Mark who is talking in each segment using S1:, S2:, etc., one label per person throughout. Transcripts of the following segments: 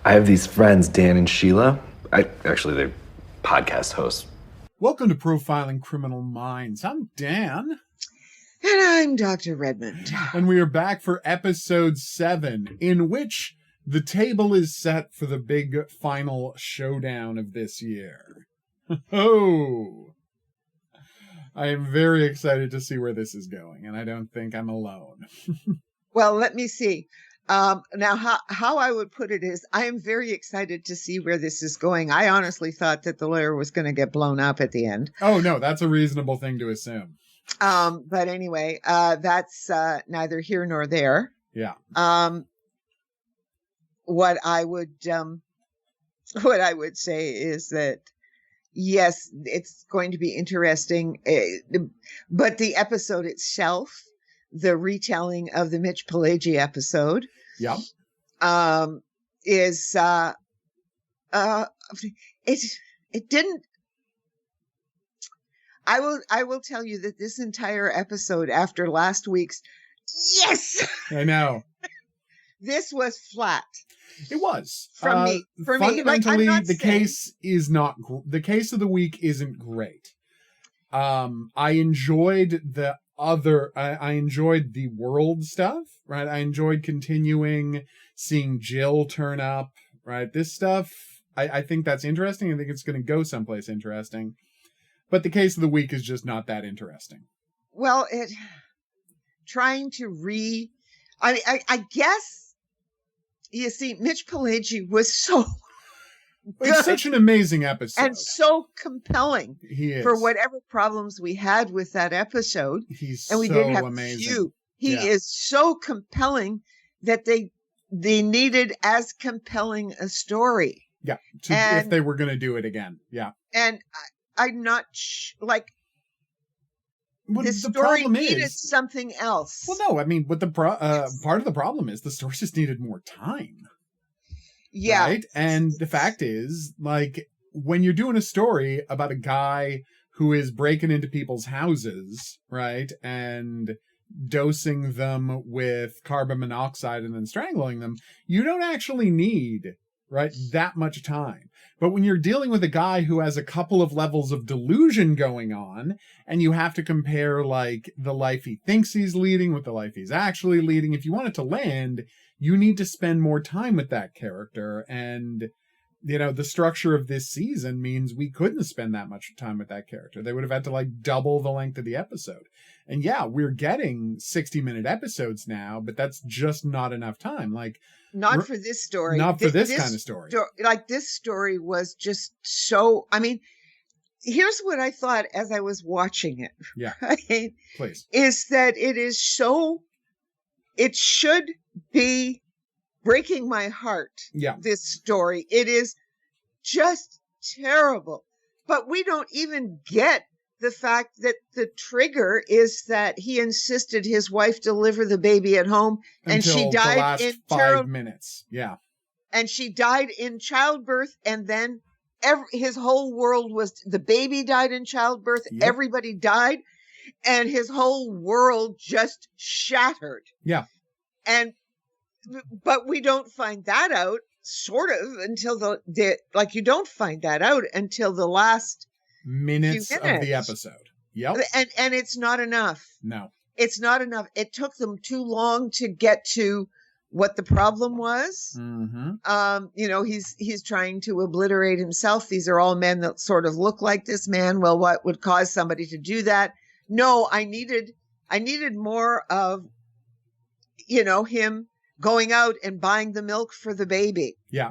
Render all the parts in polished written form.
S1: I have these friends, Dan and Sheila. They're podcast hosts.
S2: Welcome to Profiling Criminal Minds. I'm Dan.
S3: And I'm Dr. Redmond.
S2: And we are back for episode 7, in which the table is set for the big final showdown of this year. Oh! I am very excited to see where this is going, and I don't think I'm alone.
S3: Well, let me see. Now, how I would put it is, I am very excited to see where this is going. I honestly thought that the lawyer was going to get blown up at the end.
S2: Oh, no, that's a reasonable thing to assume.
S3: But anyway, that's neither here nor there.
S2: Yeah.
S3: What I would say is that, yes, it's going to be interesting, but the episode itself, the retelling of the Mitch Pileggi episode,
S2: yep,
S3: is it didn't. I will tell you that this entire episode, after last week's, yes,
S2: I know,
S3: this was flat.
S2: It was
S3: for me.
S2: Fundamentally,
S3: like,
S2: the case is not. The case of the week isn't great. I enjoyed I enjoyed the world stuff, right? I enjoyed continuing seeing Jill turn up, right? This stuff, I think that's interesting. I think it's going to go someplace interesting. But the case of the week is just not that interesting.
S3: Well, I guess, you see, Mitch Pileggi was so good.
S2: It's such an amazing episode.
S3: And so compelling.
S2: He is.
S3: For whatever problems we had with that episode.
S2: And
S3: we
S2: so
S3: did have
S2: amazing.
S3: Few. He is so compelling that they needed as compelling a story.
S2: Yeah. If they were going to do it again. Yeah.
S3: And I'm not the story needed something else.
S2: Well, no, I mean, what the part of the problem is the story just needed more time.
S3: Yeah.
S2: Right? And the fact is, like, when you're doing a story about a guy who is breaking into people's houses, right, and dosing them with carbon monoxide and then strangling them, you don't actually need, right, that much time. But when you're dealing with a guy who has a couple of levels of delusion going on, and you have to compare, like, the life he thinks he's leading with the life he's actually leading, if you want it to land, you need to spend more time with that character. And, you know, the structure of this season means we couldn't spend that much time with that character. They would have had to, like, double the length of the episode. And yeah, we're getting 60-minute episodes now, but that's just not enough time. Like,
S3: not for this story.
S2: Not for this kind of story.
S3: This story was just so, I mean, here's what I thought as I was watching it.
S2: Yeah.
S3: Right?
S2: Please.
S3: Is that it should be breaking my heart.
S2: Yeah.
S3: This story. It is just terrible. But we don't even get the fact that the trigger is that he insisted his wife deliver the baby at home, and she died
S2: the last
S3: in
S2: 5 minutes. Yeah.
S3: And she died in childbirth, and then his whole world was, the baby died in childbirth, yep. Everybody died, and his whole world just shattered.
S2: Yeah.
S3: But we don't find that out, sort of, until you don't find that out until the last
S2: minutes of the episode. Yep.
S3: And it's not enough.
S2: No.
S3: It's not enough. It took them too long to get to what the problem was.
S2: Mm-hmm.
S3: He's trying to obliterate himself. These are all men that sort of look like this man. Well, what would cause somebody to do that? No, I needed more of, him going out and buying the milk for the baby.
S2: Yeah.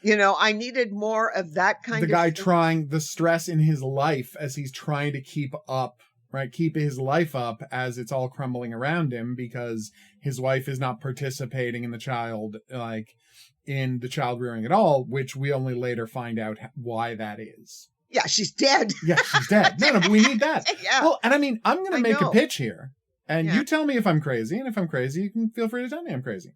S3: I needed more of that kind of
S2: the guy
S3: thing.
S2: Trying the stress in his life as he's trying to keep his life up as it's all crumbling around him because his wife is not participating in the child rearing at all, which we only later find out why that is.
S3: Yeah, she's dead.
S2: Yeah, she's dead. No, but we need that.
S3: Yeah.
S2: Well, and I mean, I'm going to make a pitch here, and
S3: Yeah.
S2: you tell me if I'm crazy, and if I'm crazy, you can feel free to tell me I'm crazy.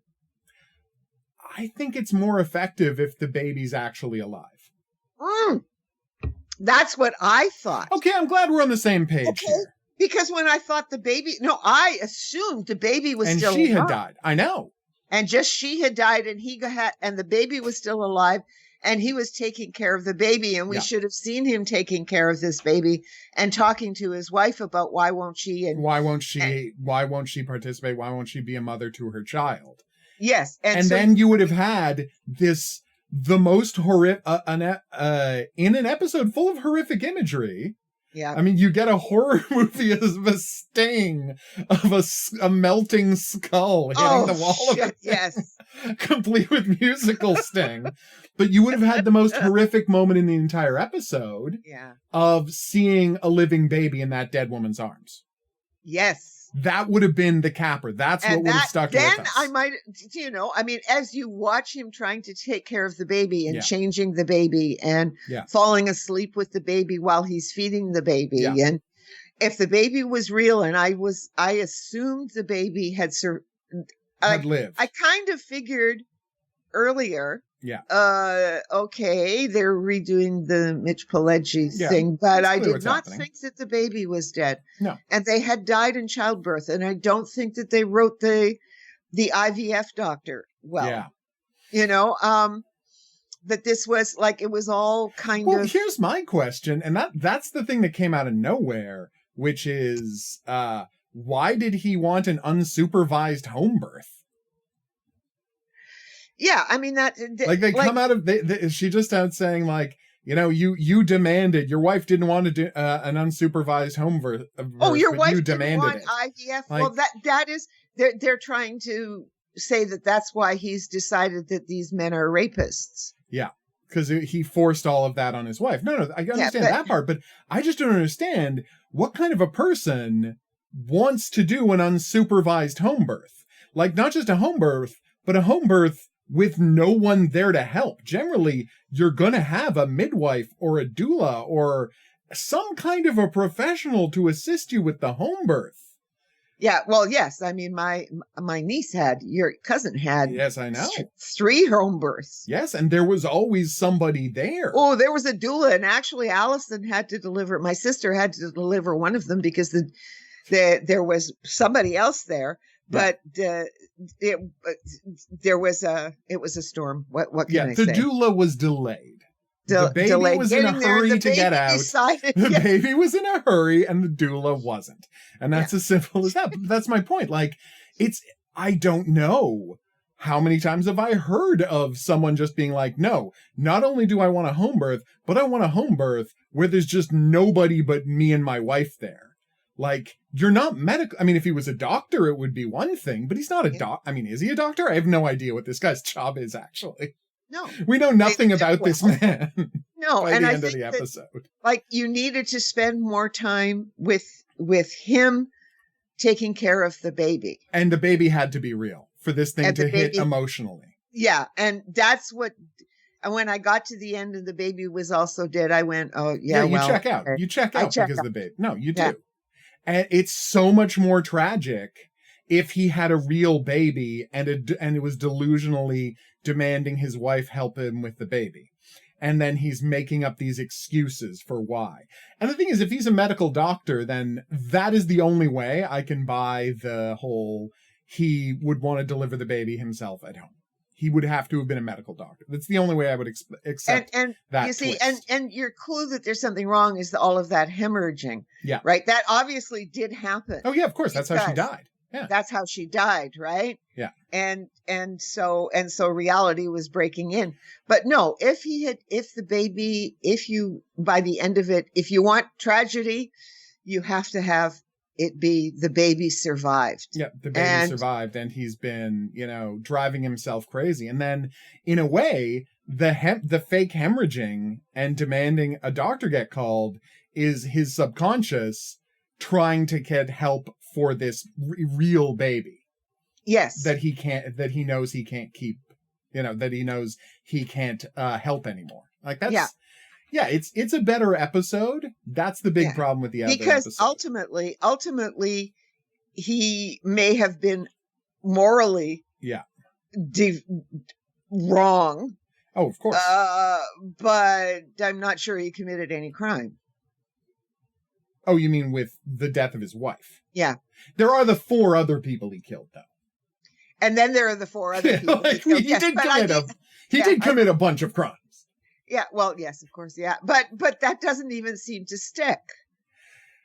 S2: I think it's more effective if the baby's actually alive.
S3: That's what I thought.
S2: Okay, I'm glad we're on the same page here.
S3: Because when I thought I assumed the baby was
S2: and
S3: still alive.
S2: And she had died. I know.
S3: And just she had died, and and the baby was still alive, and he was taking care of the baby, and we should have seen him taking care of this baby and talking to his wife about why won't she
S2: participate? Why won't she be a mother to her child?
S3: Yes,
S2: and so, then you would have had the most horrific in an episode full of horrific imagery.
S3: Yeah.
S2: I mean, you get a horror movie of a sting of a melting skull hitting the wall of it.
S3: Yes.
S2: Complete with musical sting. But you would have had the most horrific moment in the entire episode of seeing a living baby in that dead woman's arms.
S3: Yes.
S2: That would have been the capper. That's what would have stuck with us.
S3: Then I might, I mean, as you watch him trying to take care of the baby and changing the baby and falling asleep with the baby while he's feeding the baby. And if the baby was real, and I assumed the baby had
S2: lived.
S3: I kind of figured earlier.
S2: Yeah.
S3: Okay, they're redoing the Mitch Pileggi thing, but I did not think that the baby was dead.
S2: No.
S3: And they had died in childbirth, and I don't think that they wrote the IVF doctor well. Yeah. That this was like, it was all kind of.
S2: Well, here's my question, and that's the thing that came out of nowhere, which is why did he want an unsupervised home birth?
S3: Yeah, I mean that.
S2: Like they come out of she just out saying like, you demanded, your wife didn't want to do an unsupervised home birth.
S3: Your wife
S2: you
S3: didn't want
S2: it.
S3: IVF.
S2: Like,
S3: well, that is they're trying to say that's why he's decided that these men are rapists.
S2: Yeah, because he forced all of that on his wife. No, I understand that part, but I just don't understand what kind of a person wants to do an unsupervised home birth. Like not just a home birth, but a home birth with no one there to help. Generally, you're going to have a midwife or a doula or some kind of a professional to assist you with the home birth.
S3: Yeah, well, yes. I mean, my niece your cousin had.
S2: Yes, I know.
S3: 3 home births.
S2: Yes, and there was always somebody there.
S3: Oh, there was a doula, and actually Allison had to deliver. My sister had to deliver one of them because there was somebody else there. But it was a storm. What can I say?
S2: The doula was delayed. The baby was in a hurry to get out. The baby was in a hurry, and the doula wasn't. And that's as simple as that. But that's my point. Like, I don't know how many times have I heard of someone just being like, no, not only do I want a home birth, but I want a home birth where there's just nobody but me and my wife there. Like, you're not medical. I mean, if he was a doctor, it would be one thing, but he's not a doctor. I mean, is he a doctor? I have no idea what this guy's job is, actually.
S3: No.
S2: We know nothing about this man.
S3: No,
S2: by
S3: and
S2: the
S3: I
S2: end
S3: think
S2: of the episode.
S3: Like, you needed to spend more time with him taking care of the baby.
S2: And the baby had to be real for this thing to hit emotionally.
S3: Yeah, and that's what. And when I got to the end and the baby was also dead, I went, oh, yeah,
S2: you check out.
S3: Okay.
S2: You check out because of the baby. No, you do. And it's so much more tragic if he had a real baby and it was delusionally demanding his wife help him with the baby. And then he's making up these excuses for why. And the thing is, if he's a medical doctor, then that is the only way I can buy the whole he would want to deliver the baby himself at home. He would have to have been a medical doctor. That's the only way I would accept
S3: and
S2: that
S3: you see,
S2: twist.
S3: and your clue that there's something wrong is all of that hemorrhaging.
S2: Yeah.
S3: Right? That obviously did happen.
S2: Oh, yeah, of course. That's how she died. Yeah.
S3: That's how she died, right?
S2: Yeah.
S3: And so reality was breaking in. But no, if you by the end of it, if you want tragedy, you have to have it be the baby survived.
S2: Yeah, the baby survived, and he's been, driving himself crazy. And then, in a way, the fake hemorrhaging and demanding a doctor get called is his subconscious trying to get help for this real baby.
S3: Yes,
S2: that he knows he can't keep. That he knows he can't help anymore. Like that's. Yeah. Yeah, it's a better episode. That's the big problem with the other
S3: because
S2: episode.
S3: ultimately, he may have been morally wrong.
S2: Oh, of course.
S3: But I'm not sure he committed any crime.
S2: Oh, you mean with the death of his wife?
S3: Yeah.
S2: There are the 4 other people he killed, though.
S3: And then there are the 4 other people.
S2: He did commit a bunch of crimes.
S3: Yeah, well, yes, of course, yeah, but that doesn't even seem to stick.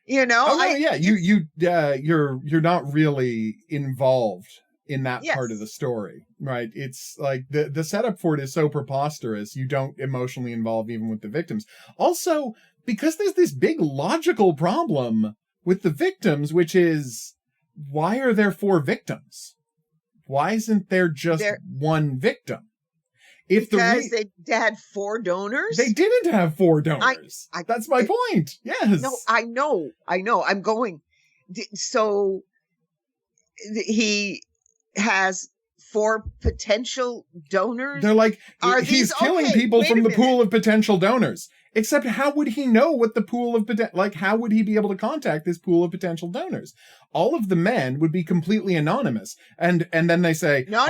S3: You know,
S2: oh, no, you're not really involved in that part of the story, right? It's like the setup for it is so preposterous, you don't emotionally involve even with the victims. Also, because there's this big logical problem with the victims, which is, why are there 4 victims? Why isn't there just one victim?
S3: Because they had 4 donors?
S2: They didn't have 4 donors. That's my point. Yes.
S3: No, I know. I'm going. So he has 4 potential donors?
S2: They're like, he's killing people from the pool of potential donors. Except how would he know what the pool of how would he be able to contact this pool of potential donors? All of the men would be completely anonymous. And then they say, no,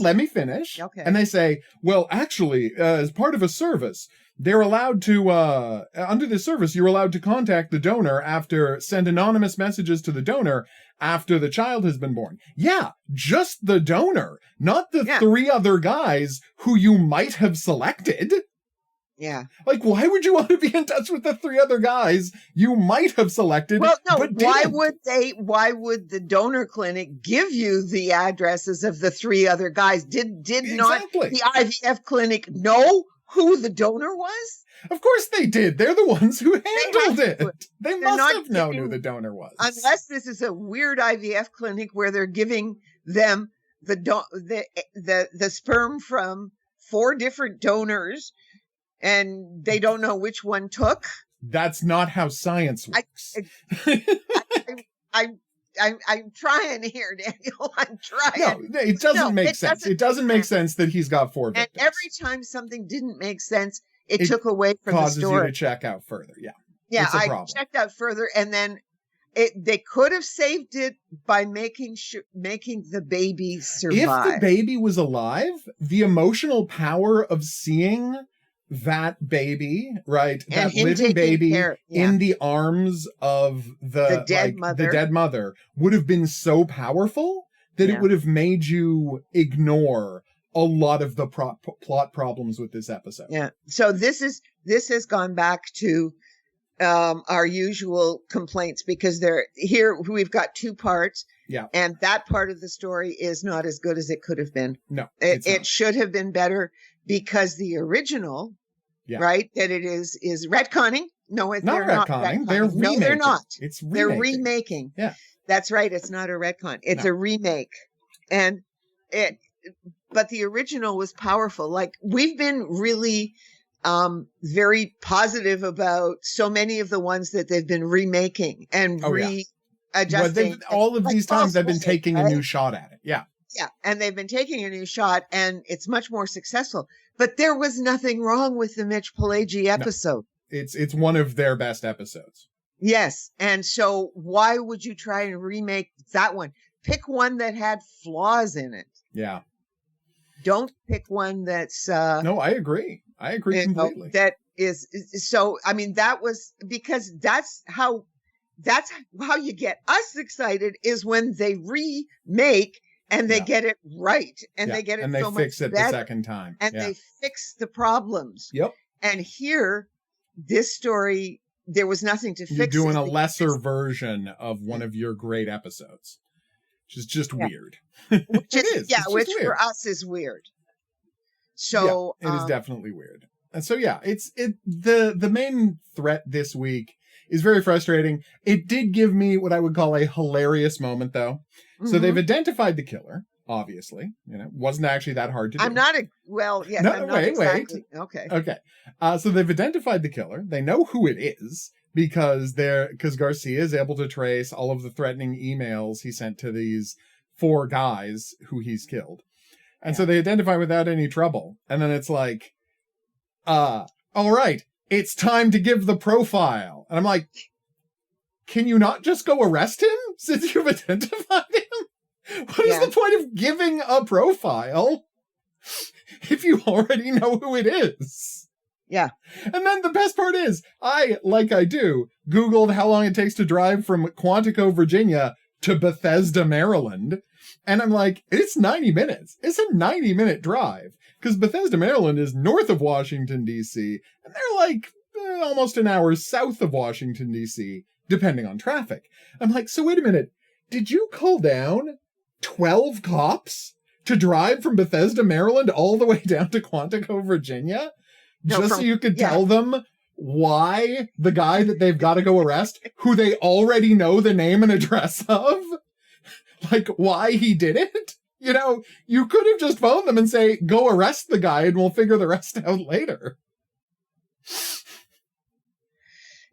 S2: let me finish. Okay. And they say, well, actually, as part of a service, they're allowed to, under this service, you're allowed to contact the donor send anonymous messages to the donor after the child has been born. Yeah, just the donor, not the 3 other guys who you might have selected.
S3: Yeah.
S2: Like, why would you want to be in touch with the 3 other guys you might have selected? Well, no, but
S3: why would the donor clinic give you the addresses of the 3 other guys? Did not the IVF clinic know who the donor was?
S2: Of course they did. They're the ones who handled it. They must have known who the donor was.
S3: Unless this is a weird IVF clinic where they're giving them the sperm from 4 different donors, and they don't know which one took.
S2: That's not how science works.
S3: I'm trying here, Daniel. I'm trying.
S2: No, it doesn't make sense. It doesn't make sense that he's got 4 victims.
S3: And every time something didn't make sense, it took away from the
S2: causes
S3: story.
S2: You to check out further. Yeah.
S3: Yeah, I checked out further, and then they could have saved it by making the baby survive.
S2: If the baby was alive, the emotional power of seeing that baby, right?
S3: And
S2: that living baby
S3: in
S2: the arms of the dead mother would have been so powerful that it would have made you ignore a lot of the plot problems with this episode.
S3: Yeah. So this has gone back to our usual complaints, because here we've got 2 parts.
S2: Yeah.
S3: And that part of the story is not as good as it could have been.
S2: No.
S3: It should have been better, because the original, right, that it is retconning. No, they're not retconning.
S2: They're remaking.
S3: No, they're not.
S2: It's remaking.
S3: They're remaking.
S2: Yeah.
S3: That's right. It's not a retcon. It's a remake. But the original was powerful. Like, we've been really very positive about so many of the ones that they've been remaking and readjusting.
S2: All of these times they've been taking a new shot at it. Yeah.
S3: Yeah. And they've been taking a new shot, and it's much more successful. But there was nothing wrong with the Mitch Pileggi episode.
S2: No, it's one of their best episodes.
S3: Yes. And so why would you try and remake that one? Pick one that had flaws in it.
S2: Yeah.
S3: Don't pick one that's
S2: no, I agree. I agree completely.
S3: That is so, I mean, that was because that's how you get us excited, is when they remake and they get it right, and they get it
S2: and they
S3: so
S2: fix
S3: much
S2: it
S3: better,
S2: the second time,
S3: and they fix the problems.
S2: Yep.
S3: And here, this story, there was nothing to fix.
S2: You're doing a lesser version of one of your great episodes, which is just weird.
S3: Which is, which for us is weird. So
S2: it is definitely weird. And so the main threat this week is very frustrating. It did give me what I would call a hilarious moment, though. Mm-hmm. So they've identified the killer, obviously. Wasn't actually that hard to do.
S3: I'm not exactly.
S2: Okay. So they've identified the killer. They know who it is, because Garcia is able to trace all of the threatening emails he sent to these 4 guys who he's killed. And so they identify without any trouble. And then it's like, all right, it's time to give the profile. And I'm like, can you not just go arrest him since you've identified him? What is the point of giving a profile if you already know who it is?
S3: Yeah.
S2: And then the best part is, I Googled how long it takes to drive from Quantico, Virginia to Bethesda, Maryland. And I'm like, it's 90 minutes. It's a 90-minute drive. Because Bethesda, Maryland is north of Washington, D.C. And they're like almost an hour south of Washington, D.C., depending on traffic. I'm like, so wait a minute. Did you call down 12 cops to drive from Bethesda, Maryland all the way down to Quantico, Virginia? So you could tell them why the guy that they've got to go arrest, who they already know the name and address of, like why he did it? You know, you could have just phoned them and say, go arrest the guy and we'll figure the rest out later.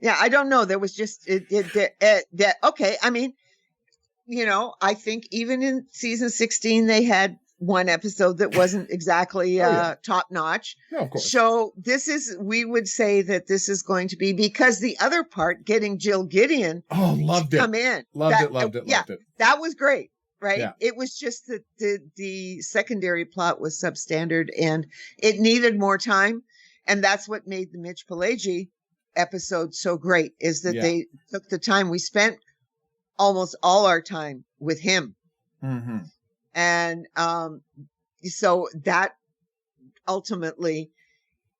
S3: Yeah, I don't know. There was just, okay. I mean, you know, I think even in season 16, they had one episode that wasn't exactly top notch.
S2: No, of course.
S3: So we would say that this is going to be, because the other part, getting Jill Gideon
S2: loved it.
S3: Come in.
S2: Loved it.
S3: That was great. Right.
S2: Yeah.
S3: It was just that the secondary plot was substandard and it needed more time. And that's what made the Mitch Pileggi episode so great, is that they took the time. We spent almost all our time with him.
S2: Mm-hmm.
S3: And so that ultimately,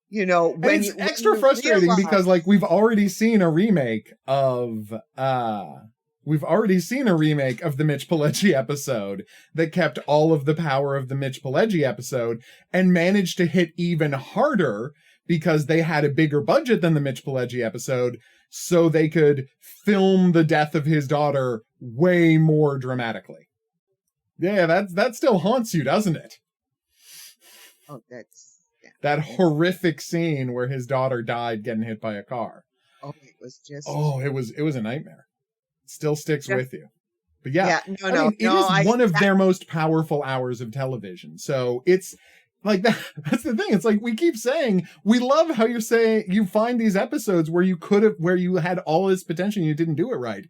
S3: you know, when
S2: it's extra frustrating because like we've already seen a remake of the Mitch Pileggi episode that kept all of the power of the Mitch Pileggi episode and managed to hit even harder because they had a bigger budget than the Mitch Pileggi episode, so they could film the death of his daughter way more dramatically. Yeah, that still haunts you, doesn't it?
S3: Oh,
S2: that horrific scene where his daughter died getting hit by a car.
S3: Oh, it was just.
S2: Oh, it was a nightmare. It still sticks with you. But it is one of their most powerful hours of television. So it's like that. That's the thing. It's like we keep saying we love how you say you find these episodes where you had all this potential and you didn't do it right.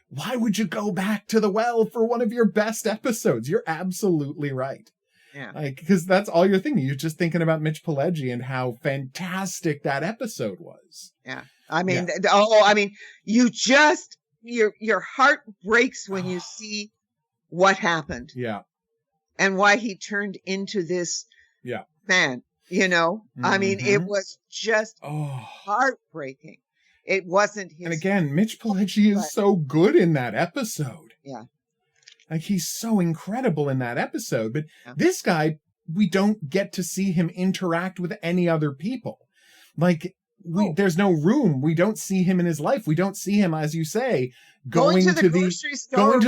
S2: Why would you go back to the well for one of your best episodes? You're absolutely right.
S3: Yeah.
S2: Like, because that's all you're thinking. You're just thinking about Mitch Pileggi and how fantastic that episode was.
S3: Yeah. I mean, you just, your heart breaks when you see what happened.
S2: Yeah.
S3: And why he turned into this man, you know? Mm-hmm. I mean, it was just heartbreaking. It wasn't his.
S2: And again, Mitch Pileggi is so good in that episode.
S3: Yeah.
S2: Like, he's so incredible in that episode. But this guy, we don't get to see him interact with any other people. Like, there's no room. We don't see him in his life. We don't see him, as you say, going to the
S3: grocery store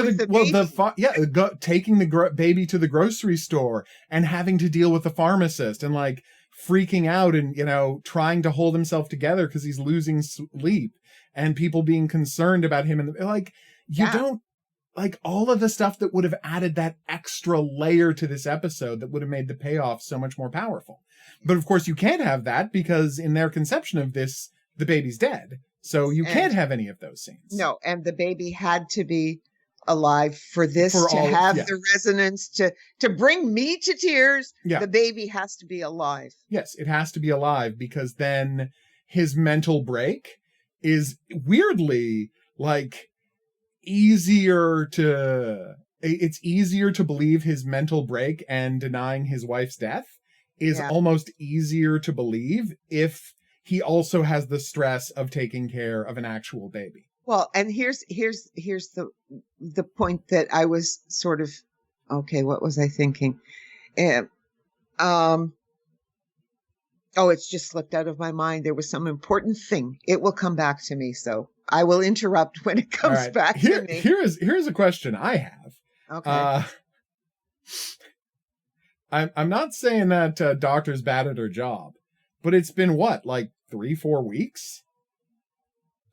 S2: taking the baby to the grocery store and having to deal with the pharmacist and, like, freaking out and, you know, trying to hold himself together because he's losing sleep and people being concerned about him. And like, you don't, like, all of the stuff that would have added that extra layer to this episode that would have made the payoff so much more powerful. But of course you can't have that because in their conception of this, the baby's dead. So you can't have any of those scenes.
S3: No. And the baby had to be alive for this to have the resonance to bring me to tears. Yeah. The baby has to be alive.
S2: Yes, it has to be alive because then his mental break is weirdly like it's easier to believe his mental break and denying his wife's death is almost easier to believe if he also has the stress of taking care of an actual baby.
S3: Well, and here's the point that I was sort of, okay, what was I thinking? It's just slipped out of my mind. There was some important thing. It will come back to me, so I will interrupt when it comes back to me.
S2: Here's a question I have.
S3: Okay.
S2: I'm not saying that doctor's bad at her job, but it's been what, like 3-4 weeks?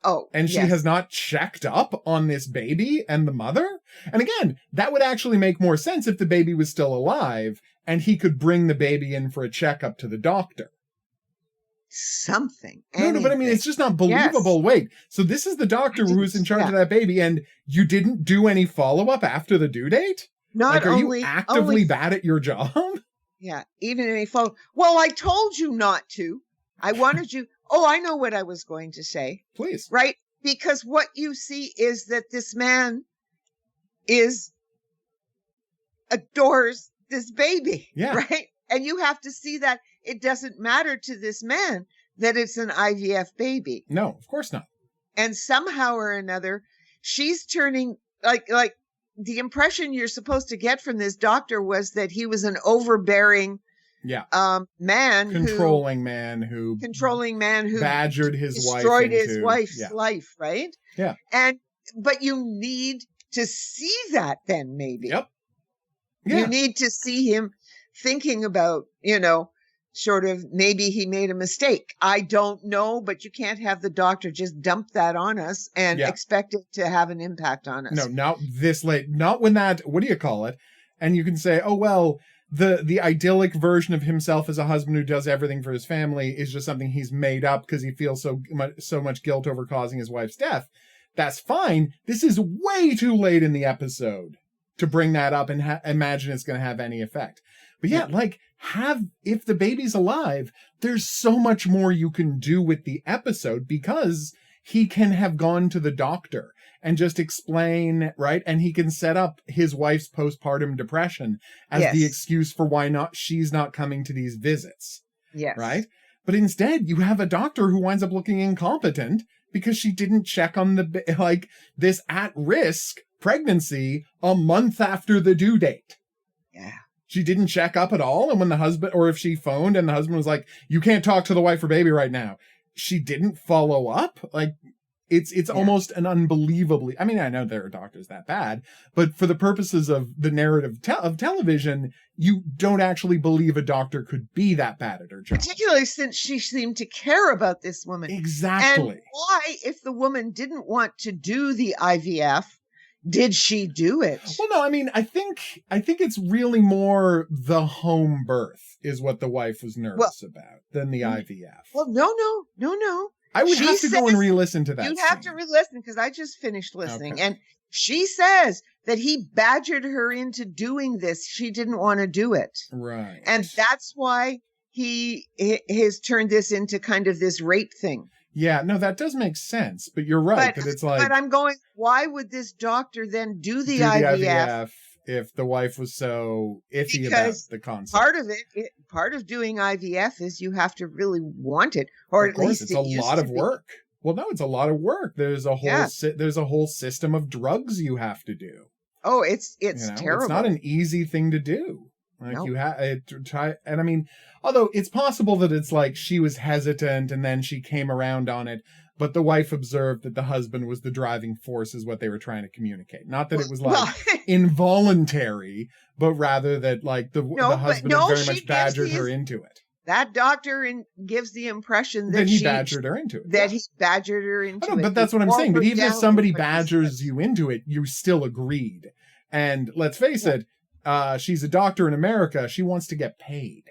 S3: Oh,
S2: and she has not checked up on this baby and the mother? And again, that would actually make more sense if the baby was still alive and he could bring the baby in for a checkup to the doctor.
S3: Something.
S2: No, but I mean, it's just not believable. Yes. Wait, so this is the doctor who's in charge of that baby and you didn't do any follow-up after the due date? Are you actively bad at your job?
S3: Yeah, even any follow. Well, I told you not to. I wanted you. Oh, I know what I was going to say.
S2: Please.
S3: Right? Because what you see is that this man is adores this baby,
S2: Yeah.
S3: right? And you have to see that it doesn't matter to this man that it's an IVF baby.
S2: No, of course not.
S3: And somehow or another, she's turning like the impression you're supposed to get from this doctor was that he was an overbearing man,
S2: controlling man who badgered his wife,
S3: destroyed his wife's life, right?
S2: Yeah.
S3: But you need to see that then, maybe.
S2: Yep. Yeah.
S3: You need to see him thinking about, sort of maybe he made a mistake. I don't know, but you can't have the doctor just dump that on us and expect it to have an impact on us.
S2: No, not this late. Not when that, what do you call it? And you can say, oh, well, the idyllic version of himself as a husband who does everything for his family is just something he's made up because he feels so much guilt over causing his wife's death. That's fine. This is way too late in the episode to bring that up and imagine it's going to have any effect. But if the baby's alive, there's so much more you can do with the episode because he can have gone to the doctor and just explain, right? And he can set up his wife's postpartum depression as the excuse for why she's not coming to these visits.
S3: Yes.
S2: Right? But instead, you have a doctor who winds up looking incompetent because she didn't check on this at-risk pregnancy a month after the due date.
S3: Yeah.
S2: She didn't check up at all. And when the husband, or if she phoned and the husband was like, you can't talk to the wife or baby right now, she didn't follow up. It's almost an unbelievably, I mean, I know there are doctors that bad, but for the purposes of the narrative of television, you don't actually believe a doctor could be that bad at her job.
S3: Particularly since she seemed to care about this woman.
S2: Exactly.
S3: And why, if the woman didn't want to do the IVF, did she do it?
S2: Well, no, I mean, I think it's really more the home birth is what the wife was nervous about than the IVF.
S3: Well, no.
S2: I would have to go and re-listen to that.
S3: You'd have to re-listen because I just finished listening. Okay. And she says that he badgered her into doing this. She didn't want to do it.
S2: Right.
S3: And that's why he has turned this into kind of this rape thing.
S2: Yeah, no, that does make sense, but you're right. But
S3: I'm going, why would this doctor then do the IVF
S2: if the wife was so iffy about the concept?
S3: Part of doing IVF is you have to really want it, or
S2: of course, it's a lot of work. Well, no, it's a lot of work. There's a whole system of drugs you have to do.
S3: Oh, it's terrible.
S2: It's not an easy thing to do. You have to try, and I mean, although it's possible that it's she was hesitant and then she came around on it, but the wife observed that the husband was the driving force is what they were trying to communicate. Not that it was involuntary, but rather that the husband very much badgered her into it.
S3: That doctor gives the impression that
S2: he badgered her into it.
S3: He badgered her into it.
S2: But that's what I'm saying. But even if somebody badgers you into it, you still agreed. And let's face it, she's a doctor in America. She wants to get paid.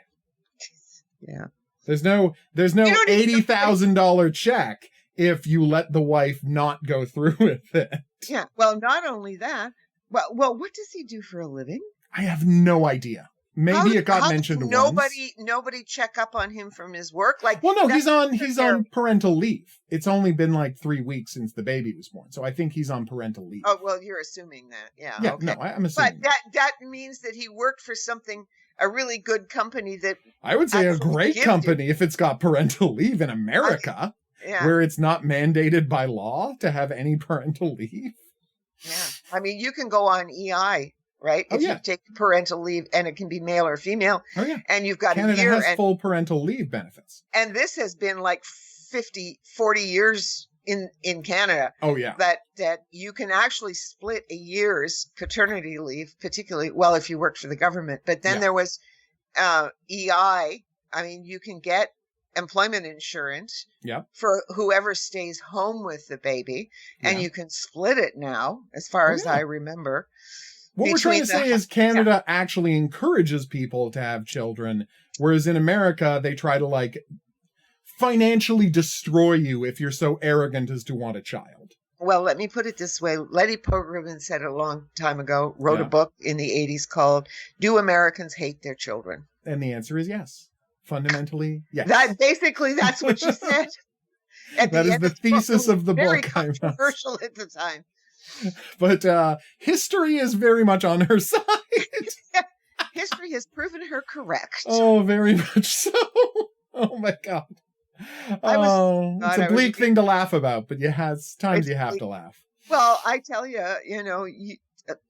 S3: Yeah.
S2: There's no $80,000 check if you let the wife not go through with it.
S3: Yeah. Well, not only that. Well, what does he do for a living?
S2: I have no idea. Maybe it got mentioned once.
S3: Nobody check up on him from his work.
S2: Well, no, he's on parental leave. It's only been 3 weeks since the baby was born, so I think he's on parental leave.
S3: Oh, well, you're assuming that, yeah.
S2: Yeah,
S3: okay.
S2: no, I'm assuming.
S3: But that means that he worked for a really good company that
S2: I would say a great company if it's got parental leave in America, where it's not mandated by law to have any parental leave.
S3: Yeah, I mean, you can go on EI. Right? If you take parental leave, and it can be male or female.
S2: Oh, yeah.
S3: And you've got
S2: Canada
S3: a year.
S2: Has full parental leave benefits.
S3: And this has been 40 years in Canada.
S2: Oh, yeah.
S3: That you can actually split a year's paternity leave, particularly, if you worked for the government. But then there was EI. I mean, you can get employment insurance for whoever stays home with the baby. And you can split it now, as far as I remember.
S2: What we're trying to say is Canada actually encourages people to have children, whereas in America, they try to financially destroy you if you're so arrogant as to want a child.
S3: Well, let me put it this way. Letty Pogrebin said a long time ago, wrote a book in the 80s called Do Americans Hate Their Children?
S2: And the answer is yes. Fundamentally, yes.
S3: That's what she said.
S2: That is the thesis of the book.
S3: Very controversial at the time.
S2: But history is very much on her side.
S3: History has proven her correct.
S2: Oh, very much so. Oh my God. It's a bleak thing to laugh about, but you have to laugh.
S3: Well, I tell you,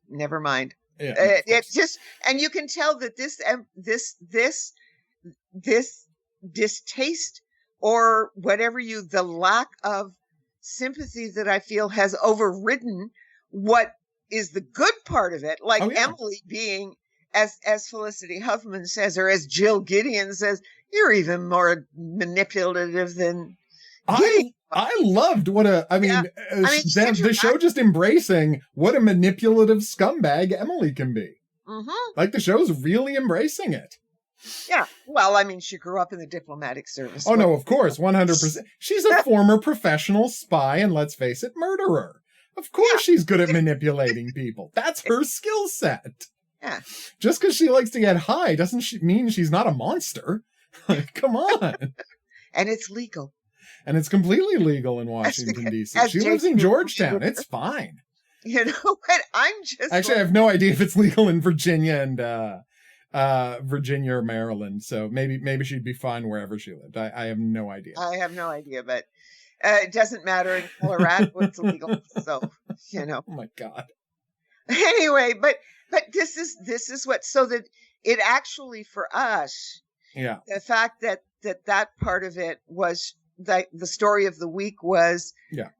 S3: never mind. Yeah, it's just, and you can tell that this distaste or whatever the lack of sympathy that I feel has overridden what is the good part of it. Like Emily being, as Felicity Huffman says, or as Jill Gideon says, you're even more manipulative than Gideon.
S2: I loved the show just embracing what a manipulative scumbag Emily can be. Mm-hmm. Like the show's really embracing it.
S3: Yeah. Well, I mean, she grew up in the diplomatic service.
S2: Oh, no, of course. 100%. She's a former professional spy and, let's face it, murderer. Of course she's good at manipulating people. That's her skill set.
S3: Yeah.
S2: Just because she likes to get high doesn't mean she's not a monster. Like, come on.
S3: And it's legal.
S2: And it's completely legal in Washington, D.C. She lives in Georgetown. It's fine.
S3: You know what? I'm just...
S2: Actually, I have no idea if it's legal in Virginia and Virginia or Maryland. So maybe she'd be fine wherever she lived. I have no idea.
S3: I have no idea, but it doesn't matter. In Colorado, it's legal. So,
S2: Oh, my God.
S3: Anyway, but this is what... So that it actually, for us...
S2: Yeah.
S3: The fact that part of it was the story of the week was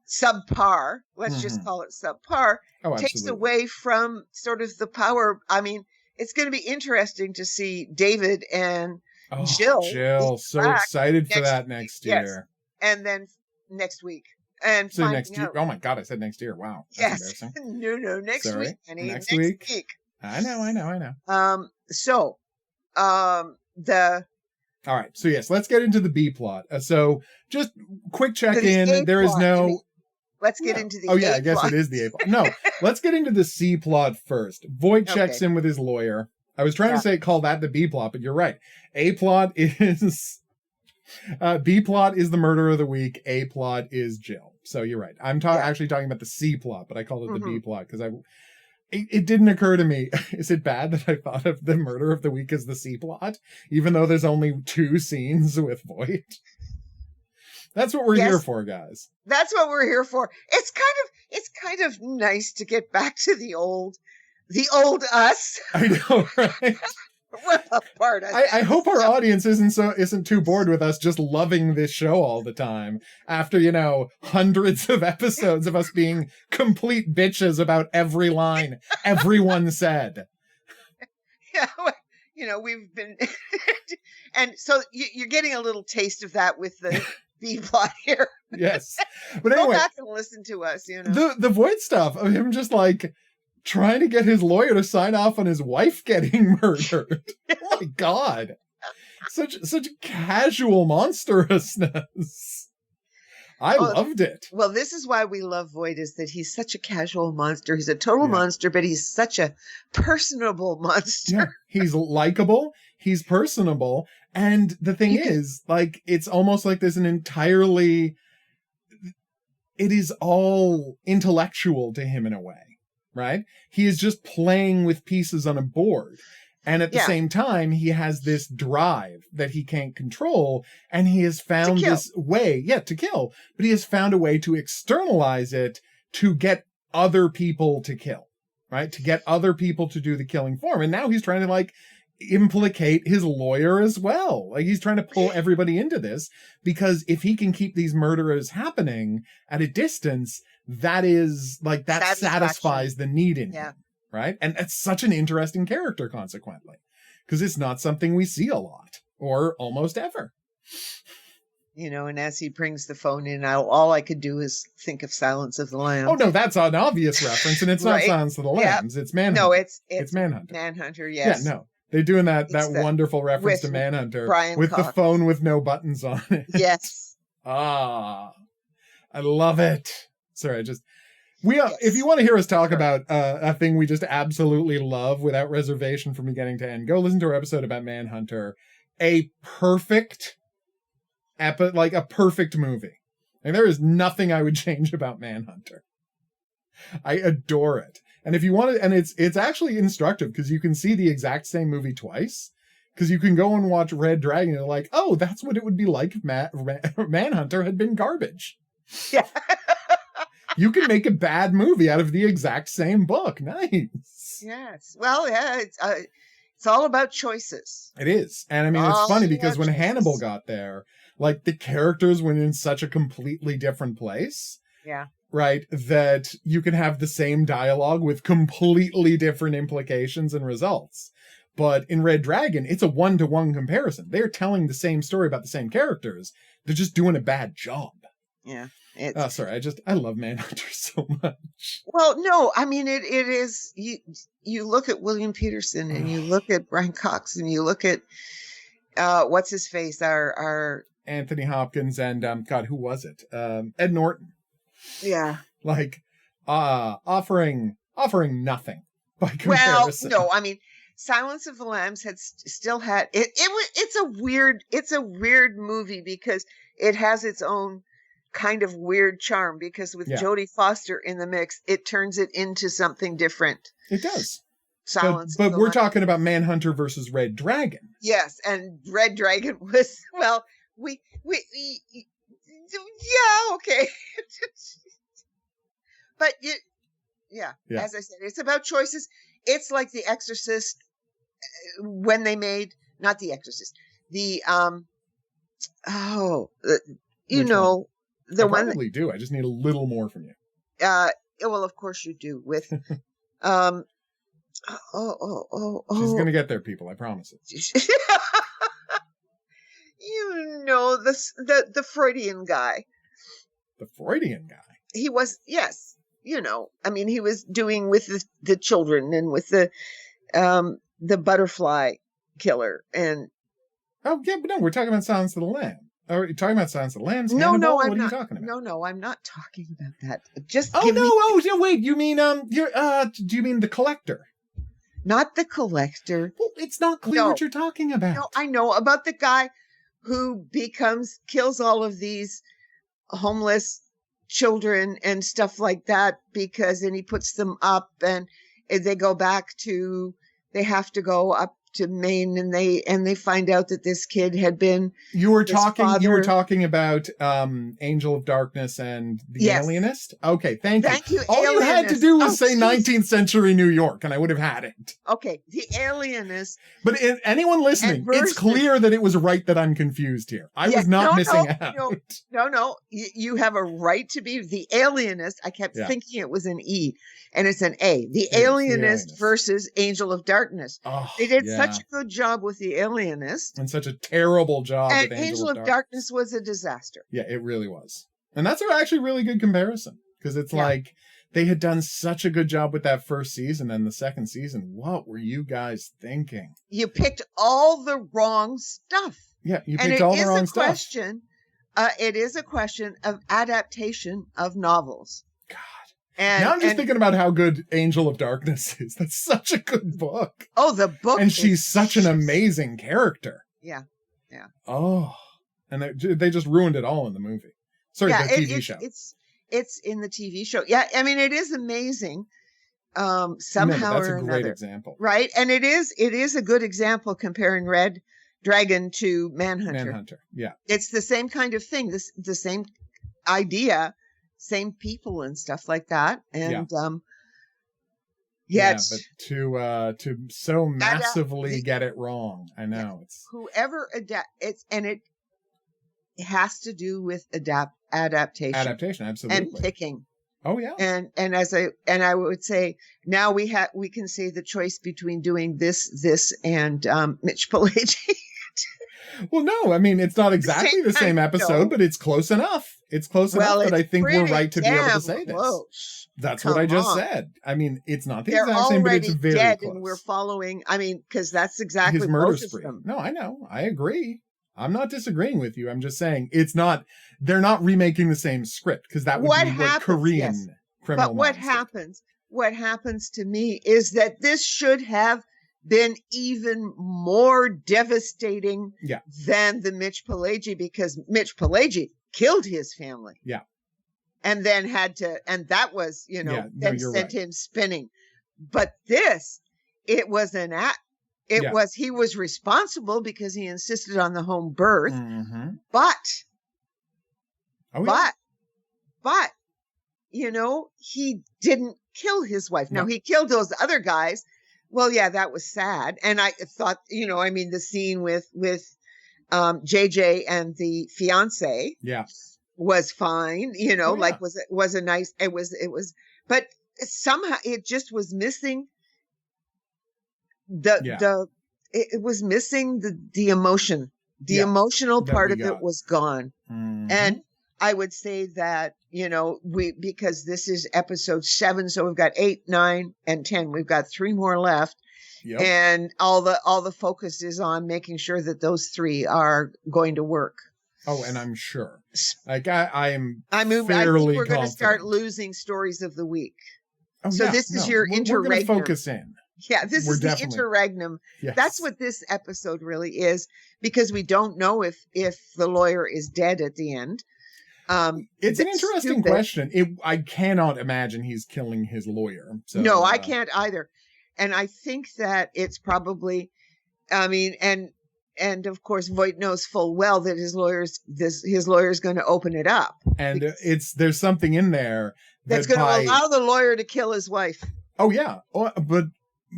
S3: subpar. Let's just call it subpar.
S2: Oh,
S3: takes away from sort of the power. I mean, it's going to be interesting to see David and Jill.
S2: Jill, so excited for that next year.
S3: Yes. And then next week. And
S2: so next year. Oh my God, I said next year. Wow. That's
S3: yes. No, next week. Honey.
S2: Next week. I know. All right. So yes, let's get into the B plot. So just quick check in. There is no.
S3: Let's get into the.
S2: Oh yeah, I guess it is the A plot. No, let's get into the C plot first. Voight checks in with his lawyer. I was trying to call that the B plot, but you're right. A plot is. B plot is the murder of the week. A plot is Jill. So you're right. I'm actually talking about the C plot, but I called it the B plot because it didn't occur to me. Is it bad that I thought of the murder of the week as the C plot, even though there's only 2 scenes with Voight? That's what we're here for, guys.
S3: That's what we're here for. It's kind of nice to get back to the old us.
S2: I know, right?
S3: We're a part of
S2: I hope our audience isn't too bored with us just loving this show all the time after, hundreds of episodes of us being complete bitches about every line everyone said.
S3: Yeah, we've been... and so you're getting a little taste of that with the B plot here.
S2: Yes. But anyway,
S3: go back and listen to us,
S2: The Voight stuff of him just trying to get his lawyer to sign off on his wife getting murdered. Oh my God. Such casual monstrousness. I loved it.
S3: Well, this is why we love Voight, is that he's such a casual monster. He's a total monster, but he's such a personable monster.
S2: Yeah. He's likable. He's personable. And the thing is, it's almost like there's it is all intellectual to him in a way. Right? He is just playing with pieces on a board. And at the same time, he has this drive that he can't control. And he has found this way, to kill. But he has found a way to externalize it to get other people to kill. Right? To get other people to do the killing for him. And now he's trying to implicate his lawyer as well. He's trying to pull everybody into this. Because if he can keep these murderers happening at a distance, that is that satisfies the need in him, right? And it's such an interesting character, consequently, because it's not something we see a lot or almost ever.
S3: And as he brings the phone in, all I could do is think of Silence of the Lambs.
S2: Oh no, that's an obvious reference, and it's not Silence of the Lambs. It's Manhunter.
S3: No, it's
S2: Manhunter.
S3: Manhunter, yes.
S2: Yeah, no. They're doing that wonderful reference to Manhunter with the phone with no buttons on it.
S3: Yes.
S2: I love it. Sorry, if you want to hear us talk about a thing we just absolutely love without reservation from beginning to end, go listen to our episode about Manhunter. A perfect a perfect movie. There is nothing I would change about Manhunter. I adore it. And if you want to, and it's actually instructive because you can see the exact same movie twice. Because you can go and watch Red Dragon and you're like, oh, that's what it would be like if Manhunter had been garbage.
S3: Yeah.
S2: You can make a bad movie out of the exact same book. Nice.
S3: Yes. Well, yeah, it's all about choices.
S2: It is. And I mean, it's
S3: All
S2: funny because when
S3: choices.
S2: Hannibal got there, like the characters went in such a completely different place.
S3: Yeah.
S2: Right? That you can have the same dialogue with completely different implications and results. But in Red Dragon, it's a one-to-one comparison. They're telling the same story about the same characters. They're just doing a bad job.
S3: Yeah.
S2: Oh, sorry. I love Manhunter so much.
S3: Well, no, I mean, it is, you look at William Peterson and you look at Brian Cox and you look at, what's his face? Our
S2: Anthony Hopkins and, God, who was it? Ed Norton.
S3: Yeah.
S2: Like, offering nothing by comparison.
S3: Well, no, I mean, Silence of the Lambs had still had it's a weird movie because it has its own kind of weird charm because with Jodie Foster in the mix, it turns it into something different.
S2: It does.
S3: Silence.
S2: But we're talking about Manhunter versus Red Dragon.
S3: Yes, and Red Dragon was we yeah, okay. But as I said, it's about choices. It's like The Exorcist when they made not The Exorcist, the the one.
S2: Probably do. I just need a little more from you.
S3: Well, of course you do. With
S2: She's gonna get there, people. I promise it.
S3: The Freudian guy.
S2: The Freudian guy.
S3: He was I mean, he was doing with the children and with the butterfly killer and.
S2: Oh yeah, but no, we're talking about Silence of the Lamb. Are you talking about Silence of the Lambs?
S3: No,
S2: Hannibal?
S3: I'm
S2: what
S3: not.
S2: are you talking about?
S3: No, I'm not talking about that. Just
S2: wait. You mean do you mean The Collector?
S3: Not The Collector.
S2: Well, it's not clear what you're talking about.
S3: No, I know about the guy who kills all of these homeless children and stuff like that then he puts them up and they have to go up to Maine and they find out that this kid had been
S2: you were talking about Angel of Darkness and The Alienist? Okay, thank you. All
S3: Alienist.
S2: You had to do was say 19th century New York and I would have had it.
S3: Okay, The Alienist.
S2: But anyone listening, it's clear that it was right that I'm confused here. I was not missing out.
S3: No. You have a right to be The Alienist. I kept thinking it was an E and it's an A. The Alienist versus Angel of Darkness.
S2: Oh,
S3: they did such a good job with The Alienist.
S2: And such a terrible job
S3: with
S2: Angel of
S3: Darkness was a disaster.
S2: Yeah, it really was. And that's actually a really good comparison. Because it's like, they had done such a good job with that first season and the second season. What were you guys thinking?
S3: You picked all the wrong stuff.
S2: Yeah, you picked all the wrong stuff.
S3: It is a question of adaptation of novels.
S2: God. And, now I'm just thinking about how good Angel of Darkness is. That's such a good book.
S3: Oh, the book.
S2: And she's such an amazing character.
S3: Yeah.
S2: Oh. And they just ruined it all in the movie. Sorry, the TV show.
S3: It's in the TV show. Yeah, I mean, it is amazing. Somehow
S2: that's
S3: or
S2: a great example.
S3: Right? And it is a good example comparing Red Dragon to Manhunter.
S2: Yeah.
S3: It's the same kind of thing. The same idea. Same people and stuff like that, and but
S2: to so massively get it wrong, I know it's
S3: whoever it has to do with adaptation,
S2: absolutely,
S3: and picking.
S2: Oh yeah,
S3: and I would say now we can say the choice between doing this and Mitch Pileggi.
S2: Well, no, I mean it's not exactly the same episode, but it's close enough. It's close enough that I think we're right to be able to say this. That's what I just said. I mean, it's not the exact same, but it's very
S3: dead
S2: close.
S3: And we're following. I mean, because that's exactly
S2: his murder
S3: both
S2: spree.
S3: of them.
S2: No, I know. I agree. I'm not disagreeing with you. I'm just saying it's not. They're not remaking the same script because that would be what Korean criminal.
S3: But what happens to me is that this should have been even more devastating than the Mitch Pileggi because Mitch Pileggi killed his family.
S2: Yeah.
S3: and then had to, and that was, you know,
S2: Yeah, no,
S3: then
S2: you're
S3: sent
S2: right.
S3: him spinning. But this, it was an act. It
S2: Yeah.
S3: was, he was responsible because he insisted on the home birth,
S2: Mhm.
S3: but,
S2: Oh, yeah.
S3: but, you know, he didn't kill his wife. Now
S2: No.
S3: he killed those other guys. Well, yeah, that was sad. And I thought, you know, I mean, the scene with JJ and the fiance
S2: Yeah.
S3: was fine, you know,
S2: Oh, yeah.
S3: like was a nice, it was, but somehow it just was missing it was missing the emotion. The
S2: Yeah,
S3: emotional
S2: that
S3: part
S2: we
S3: of
S2: got.
S3: it was gone.
S2: Mhm.
S3: And I would say that, you know, because this is episode 7, so we've got 8, 9, and 10. We've got 3 more left.
S2: Yep.
S3: And all the focus is on making sure that those 3 are going to work.
S2: Oh, and I'm sure. Like I'm
S3: I mean, I
S2: fairly
S3: think we're going to start
S2: confident.
S3: losing stories of the week.
S2: Oh,
S3: So
S2: yeah,
S3: this is
S2: no,
S3: your
S2: we're going to
S3: interregnum.
S2: focus in.
S3: Yeah, this
S2: We're
S3: is the
S2: definitely-
S3: interregnum.
S2: Yes.
S3: That's what this episode really is, because we don't know if the lawyer is dead at the end.
S2: It's an
S3: that's
S2: interesting
S3: stupid.
S2: question. I cannot imagine he's killing his lawyer. So,
S3: No, I can't either. And I think that it's probably, I mean, and of course Voight knows full well that his lawyer's going to open it up.
S2: And
S3: because
S2: there's something in there
S3: that's going to allow the lawyer to kill his wife.
S2: Oh, yeah. But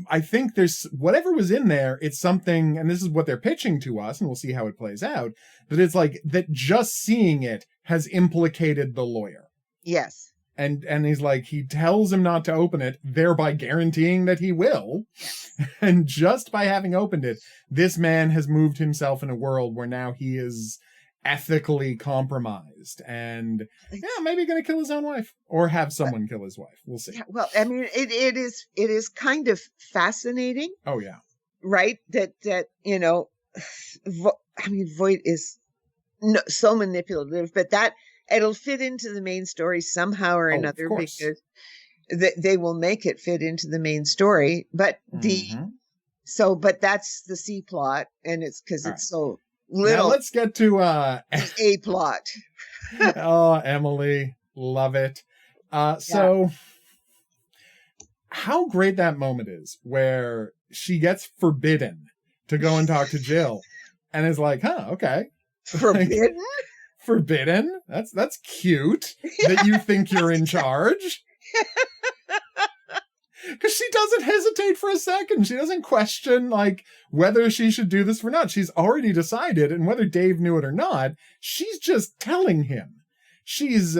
S2: I think there's whatever was in there. It's something, and this is what they're pitching to us, and we'll see how it plays out. But it's like that just seeing it has implicated the lawyer.
S3: Yes.
S2: And he's like, he tells him not to open it, thereby guaranteeing that he will. And just by having opened it, this man has moved himself in a world where now he is ethically compromised and maybe going to kill his own wife or have someone kill his wife. We'll see.
S3: Yeah, well, I mean, it is kind of fascinating.
S2: Oh, yeah.
S3: Right. That, you know, I mean, Voight is so manipulative, but that it'll fit into the main story somehow or another, because they will make it fit into the main story. But but that's the C plot, and it's because it's so little.
S2: Now let's get to
S3: A plot.
S2: Oh, Emily, love it. So how great that moment is where she gets forbidden to go and talk to Jill, and is like, "Huh, okay,
S3: forbidden."
S2: Forbidden? That's cute that you think you're in charge. Because she doesn't hesitate for a second. She doesn't question, like, whether she should do this or not. She's already decided, and whether Dave knew it or not, she's just telling him. She's,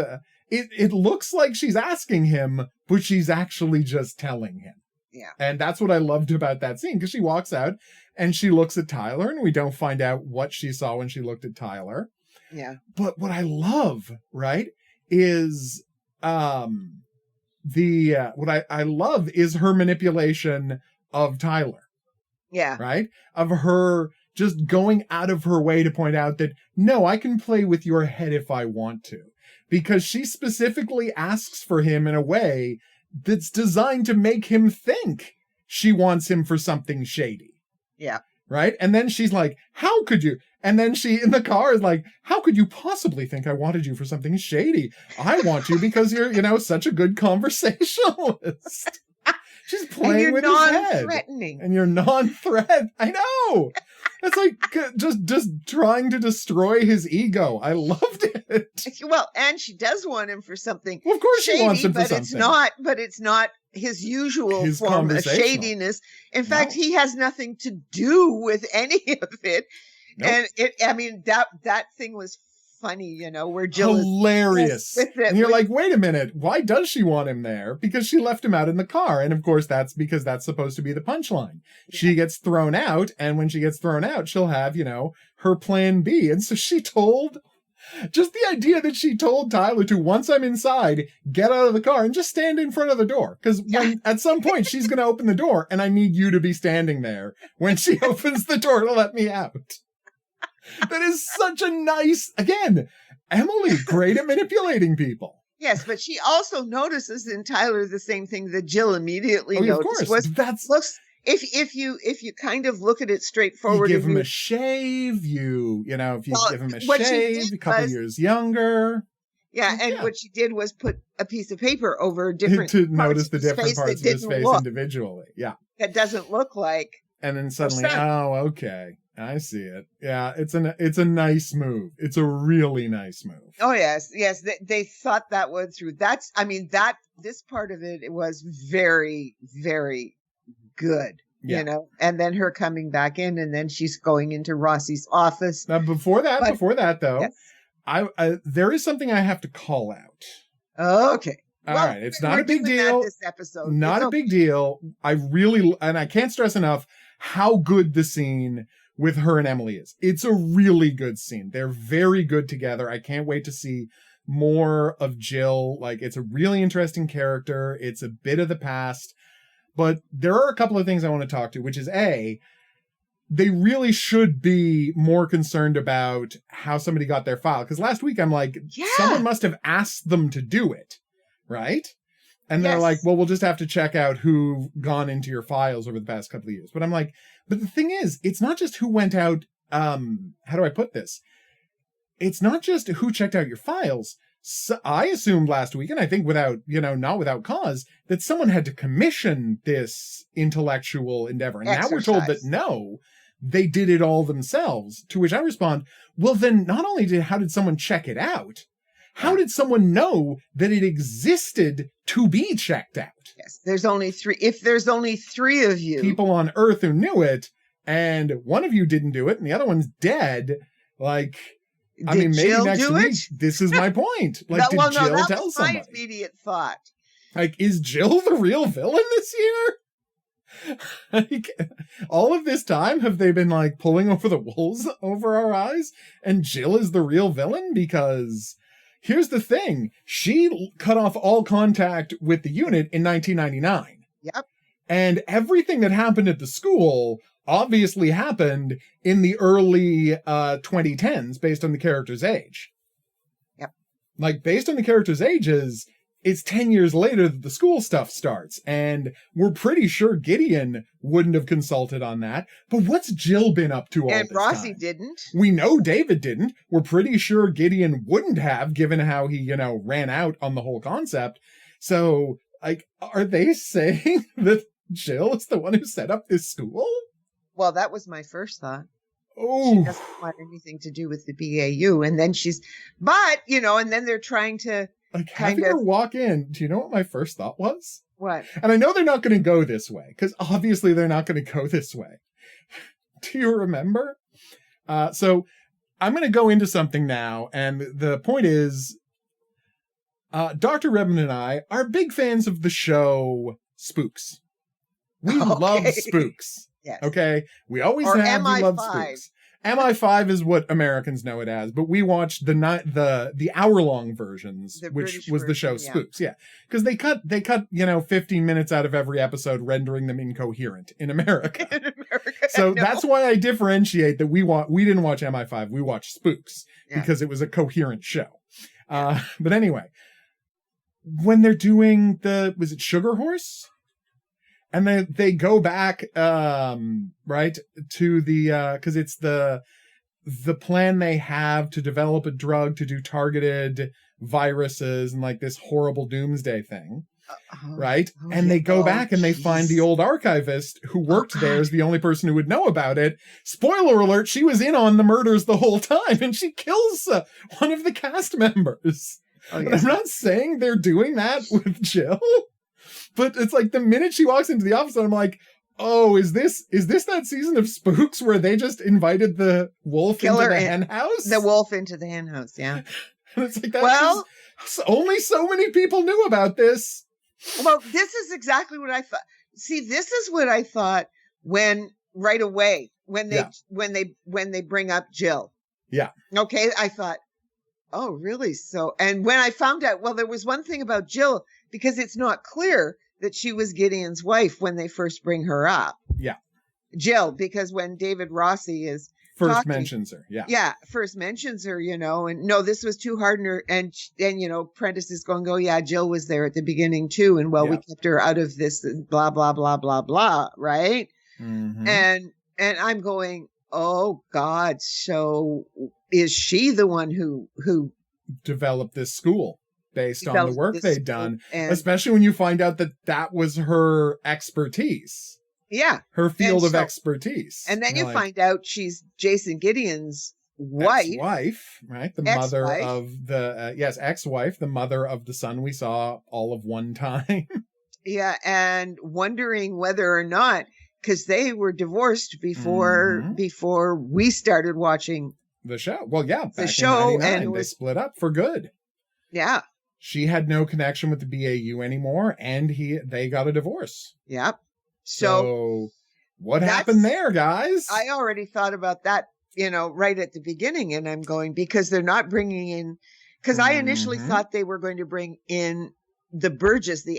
S2: it looks like she's asking him, but she's actually just telling him.
S3: Yeah.
S2: And that's what I loved about that scene, because she walks out, and she looks at Tyler, and we don't find out what she saw when she looked at Tyler.
S3: Yeah.
S2: But what I love, right, is what I love is her manipulation of Tyler.
S3: Yeah.
S2: Right? Of her just going out of her way to point out that, no, I can play with your head if I want to. Because she specifically asks for him in a way that's designed to make him think she wants him for something shady.
S3: Yeah.
S2: Right? And then she's like, how could you? And then she, in the car, is like, how could you possibly think I wanted you for something shady? I want you because you're, such a good conversationalist. She's playing with his head.
S3: And you're non-threatening.
S2: And you're non-threat. I know. It's like just trying to destroy his ego. I loved it.
S3: Well, and she does want him for something.
S2: Well, of course
S3: shady,
S2: she wants him for
S3: but
S2: something.
S3: it's not his usual
S2: His
S3: form of shadiness. In fact, he has nothing to do with any of it. Nope. And that thing was funny, where Jill
S2: hilarious.
S3: is
S2: and you're like, wait a minute, why does she want him there? Because she left him out in the car. And of course, that's because that's supposed to be the punchline. Yeah. She gets thrown out, and when she gets thrown out, she'll have, her plan B. And so she told, just the idea that she told Tyler to, once I'm inside, get out of the car and just stand in front of the door. Because at some point she's going to open the door, and I need you to be standing there when she opens the door to let me out. That is such a nice, again, Emily, great at manipulating people.
S3: Yes, but she also notices in Tyler the same thing that Jill immediately noticed.
S2: Of course.
S3: If you kind of look at it straightforward,
S2: you give him a shave. If you give him a shave, a couple years younger.
S3: Yeah, and what she did was put a piece of paper over different
S2: to
S3: parts
S2: notice
S3: of
S2: the
S3: his
S2: different
S3: face
S2: parts
S3: that
S2: of his
S3: didn't
S2: face
S3: look,
S2: individually. Yeah.
S3: that doesn't look like.
S2: And then suddenly,
S3: percent.
S2: oh, okay. I see it. Yeah, it's a nice move. It's a really nice move.
S3: Oh yes, they thought that one through. This part of it was very, very good.
S2: Yeah.
S3: You know, and then her coming back in, and then she's going into Rossi's office.
S2: Now, before that though,
S3: yes.
S2: I there is something I have to call out.
S3: Okay.
S2: All right, it's not a big deal.
S3: This episode,
S2: not a big deal. I can't stress enough how good the scene with her and Emily is. It's a really good scene. They're very good together. I can't wait to see more of Jill. Like, it's a really interesting character. It's a bit of the past, but there are a couple of things I want to talk to, which is A, they really should be more concerned about how somebody got their file. Because last week I'm like, someone must have asked them to do it, right? And they're like, well, we'll just have to check out who gone into your files over the past couple of years. But I'm like, but the thing is, it's not just who went out. How do I put this? It's not just who checked out your files. So I assumed last week, and I think not without cause, that someone had to commission this intellectual endeavor. And now we're told that no, they did it all themselves. To which I respond, well, then not only how did someone check it out, how did someone know that it existed to be checked out?
S3: Yes, there's only three. If there's only three of you
S2: people on Earth who knew it, and one of you didn't do it, and the other one's dead, like, maybe
S3: Jill
S2: next week. This is my point. Like, did Jill tell somebody?
S3: My immediate thought.
S2: Like, is Jill the real villain this year? Like, all of this time, have they been like pulling over the wolves over our eyes, and Jill is the real villain? Because here's the thing. She cut off all contact with the unit in 1999.
S3: Yep.
S2: And everything that happened at the school obviously happened in the early 2010s based on the character's age.
S3: Yep.
S2: Like, based on the character's ages, it's 10 years later that the school stuff starts. And we're pretty sure Gideon wouldn't have consulted on that. But what's Jill been up to all this time?
S3: And Rossi didn't.
S2: We know David didn't. We're pretty sure Gideon wouldn't have, given how he, ran out on the whole concept. So, like, are they saying that Jill is the one who set up this school?
S3: Well, that was my first thought.
S2: Oh,
S3: she doesn't want anything to do with the BAU. And then and then they're trying to
S2: having her walk in. Do you know what my first thought was?
S3: What?
S2: And I know they're not going to go this way, because obviously they're not going to go this way. Do you remember? So I'm going to go into something now. And the point is, Dr. Redmond and I are big fans of the show Spooks. We love Spooks.
S3: Yes.
S2: Okay. We always
S3: or
S2: have.
S3: MI5.
S2: We love Spooks. MI5 is what Americans know it as, but we watched the hour-long versions, which was the show Spooks. Yeah. Because they cut 15 minutes out of every episode, rendering them incoherent in America. So that's why I differentiate that we didn't watch MI5, we watched Spooks because it was a coherent show. But anyway, when they're doing was it Sugar Horse? And they go back, right, to because it's the plan they have to develop a drug to do targeted viruses and like this horrible doomsday thing, right? And they go back and they find the old archivist who worked there as the only person who would know about it. Spoiler alert, she was in on the murders the whole time, and she kills one of the cast members. Oh, yes. I'm not saying they're doing that with Jill. But it's like the minute she walks into the office, I'm like, oh, is this that season of Spooks where they just invited the wolf into the hen house?
S3: The wolf into the hen house, yeah.
S2: And it's like that. Only so many people knew about this.
S3: Well, this is exactly what I thought. See, this is what I thought when they bring up Jill.
S2: Yeah.
S3: Okay, I thought, oh, really? So, and when I found out, well, there was one thing about Jill, because it's not clear that she was Gideon's wife when they first bring her up.
S2: Yeah.
S3: Jill, because when David Rossi is
S2: mentions her. Yeah.
S3: Yeah. First mentions her, and no, this was too hard. And Prentice is going, yeah, Jill was there at the beginning too. And we kept her out of this blah, blah, blah, blah, blah. Right.
S2: Mm-hmm.
S3: And I'm going, oh God. So is she the one who
S2: develop this school based on the work they'd done,
S3: and,
S2: especially when you find out that that was her expertise.
S3: Yeah.
S2: Her field of expertise.
S3: And then you find out she's Jason Gideon's wife.
S2: Ex-wife, right? The
S3: Ex-wife.
S2: mother of the, ex-wife, the mother of the son we saw all of one time.
S3: Yeah, and wondering whether or not, because they were divorced before we started watching
S2: the show. Well, yeah,
S3: the show, and
S2: they split up for good.
S3: Yeah.
S2: She had no connection with the BAU anymore, and they got a divorce.
S3: Yep. So
S2: what happened there, guys?
S3: I already thought about that, right at the beginning, and I'm going, because they're not bringing in, because I initially thought they were going to bring in the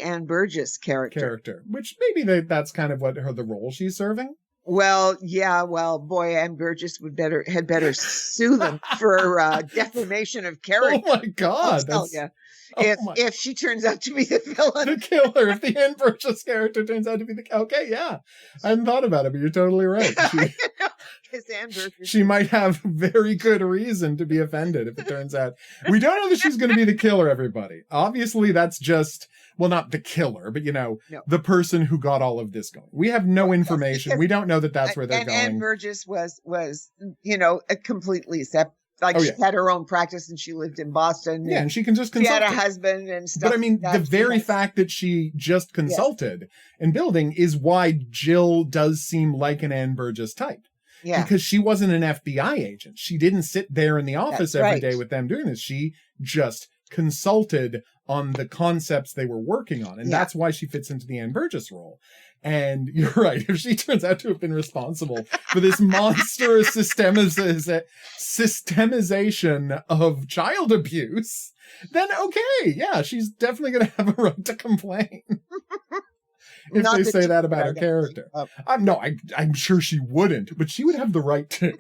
S3: Anne Burgess character.
S2: Which maybe that's kind of the role she's serving.
S3: Well, yeah, boy, Anne Burgess had better sue them for defamation of character.
S2: Oh my God.
S3: I'll tell you. If she turns out to be the villain.
S2: The killer. If the Anne Burgess character turns out to be okay, yeah. I hadn't thought about it, but you're totally right. She might have very good reason to be offended if it turns out. We don't know that she's going to be the killer, everybody. Obviously, that's just, well, not the killer, but, the person who got all of this going. We have no information. We don't know that that's where they're going.
S3: And Anne Burgess was completely separate. She had her own practice and she lived in Boston.
S2: Yeah, and she can just consult.
S3: She had a husband and stuff.
S2: But I mean, the very fact that she just consulted in building is why Jill does seem like an Anne Burgess type.
S3: Yeah.
S2: Because she wasn't an FBI agent. She didn't sit there in the office every day with them doing this. She just consulted on the concepts they were working on. And that's why she fits into the Anne Burgess role. And you're right. If she turns out to have been responsible for this monstrous systemization of child abuse, then okay. Yeah, she's definitely going to have a right to complain. If they say that about her character. I'm sure she wouldn't, but she would have the right to.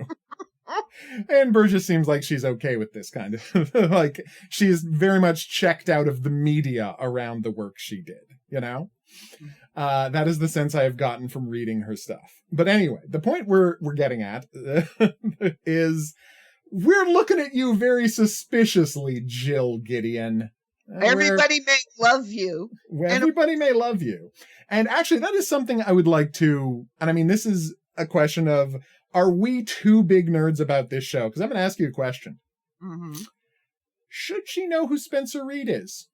S2: Anne Burgess seems like she's okay with this kind of, like, she's very much checked out of the media around the work she did, That is the sense I have gotten from reading her stuff. But anyway, the point we're getting at is we're looking at you very suspiciously, Jill Gideon.
S3: Everybody may love you.
S2: Everybody may love you. And actually, that is something I would like to, and I mean, this is a question of, are we too big nerds about this show? Because I'm going to ask you a question.
S3: Mm-hmm.
S2: Should she know who Spencer Reid is?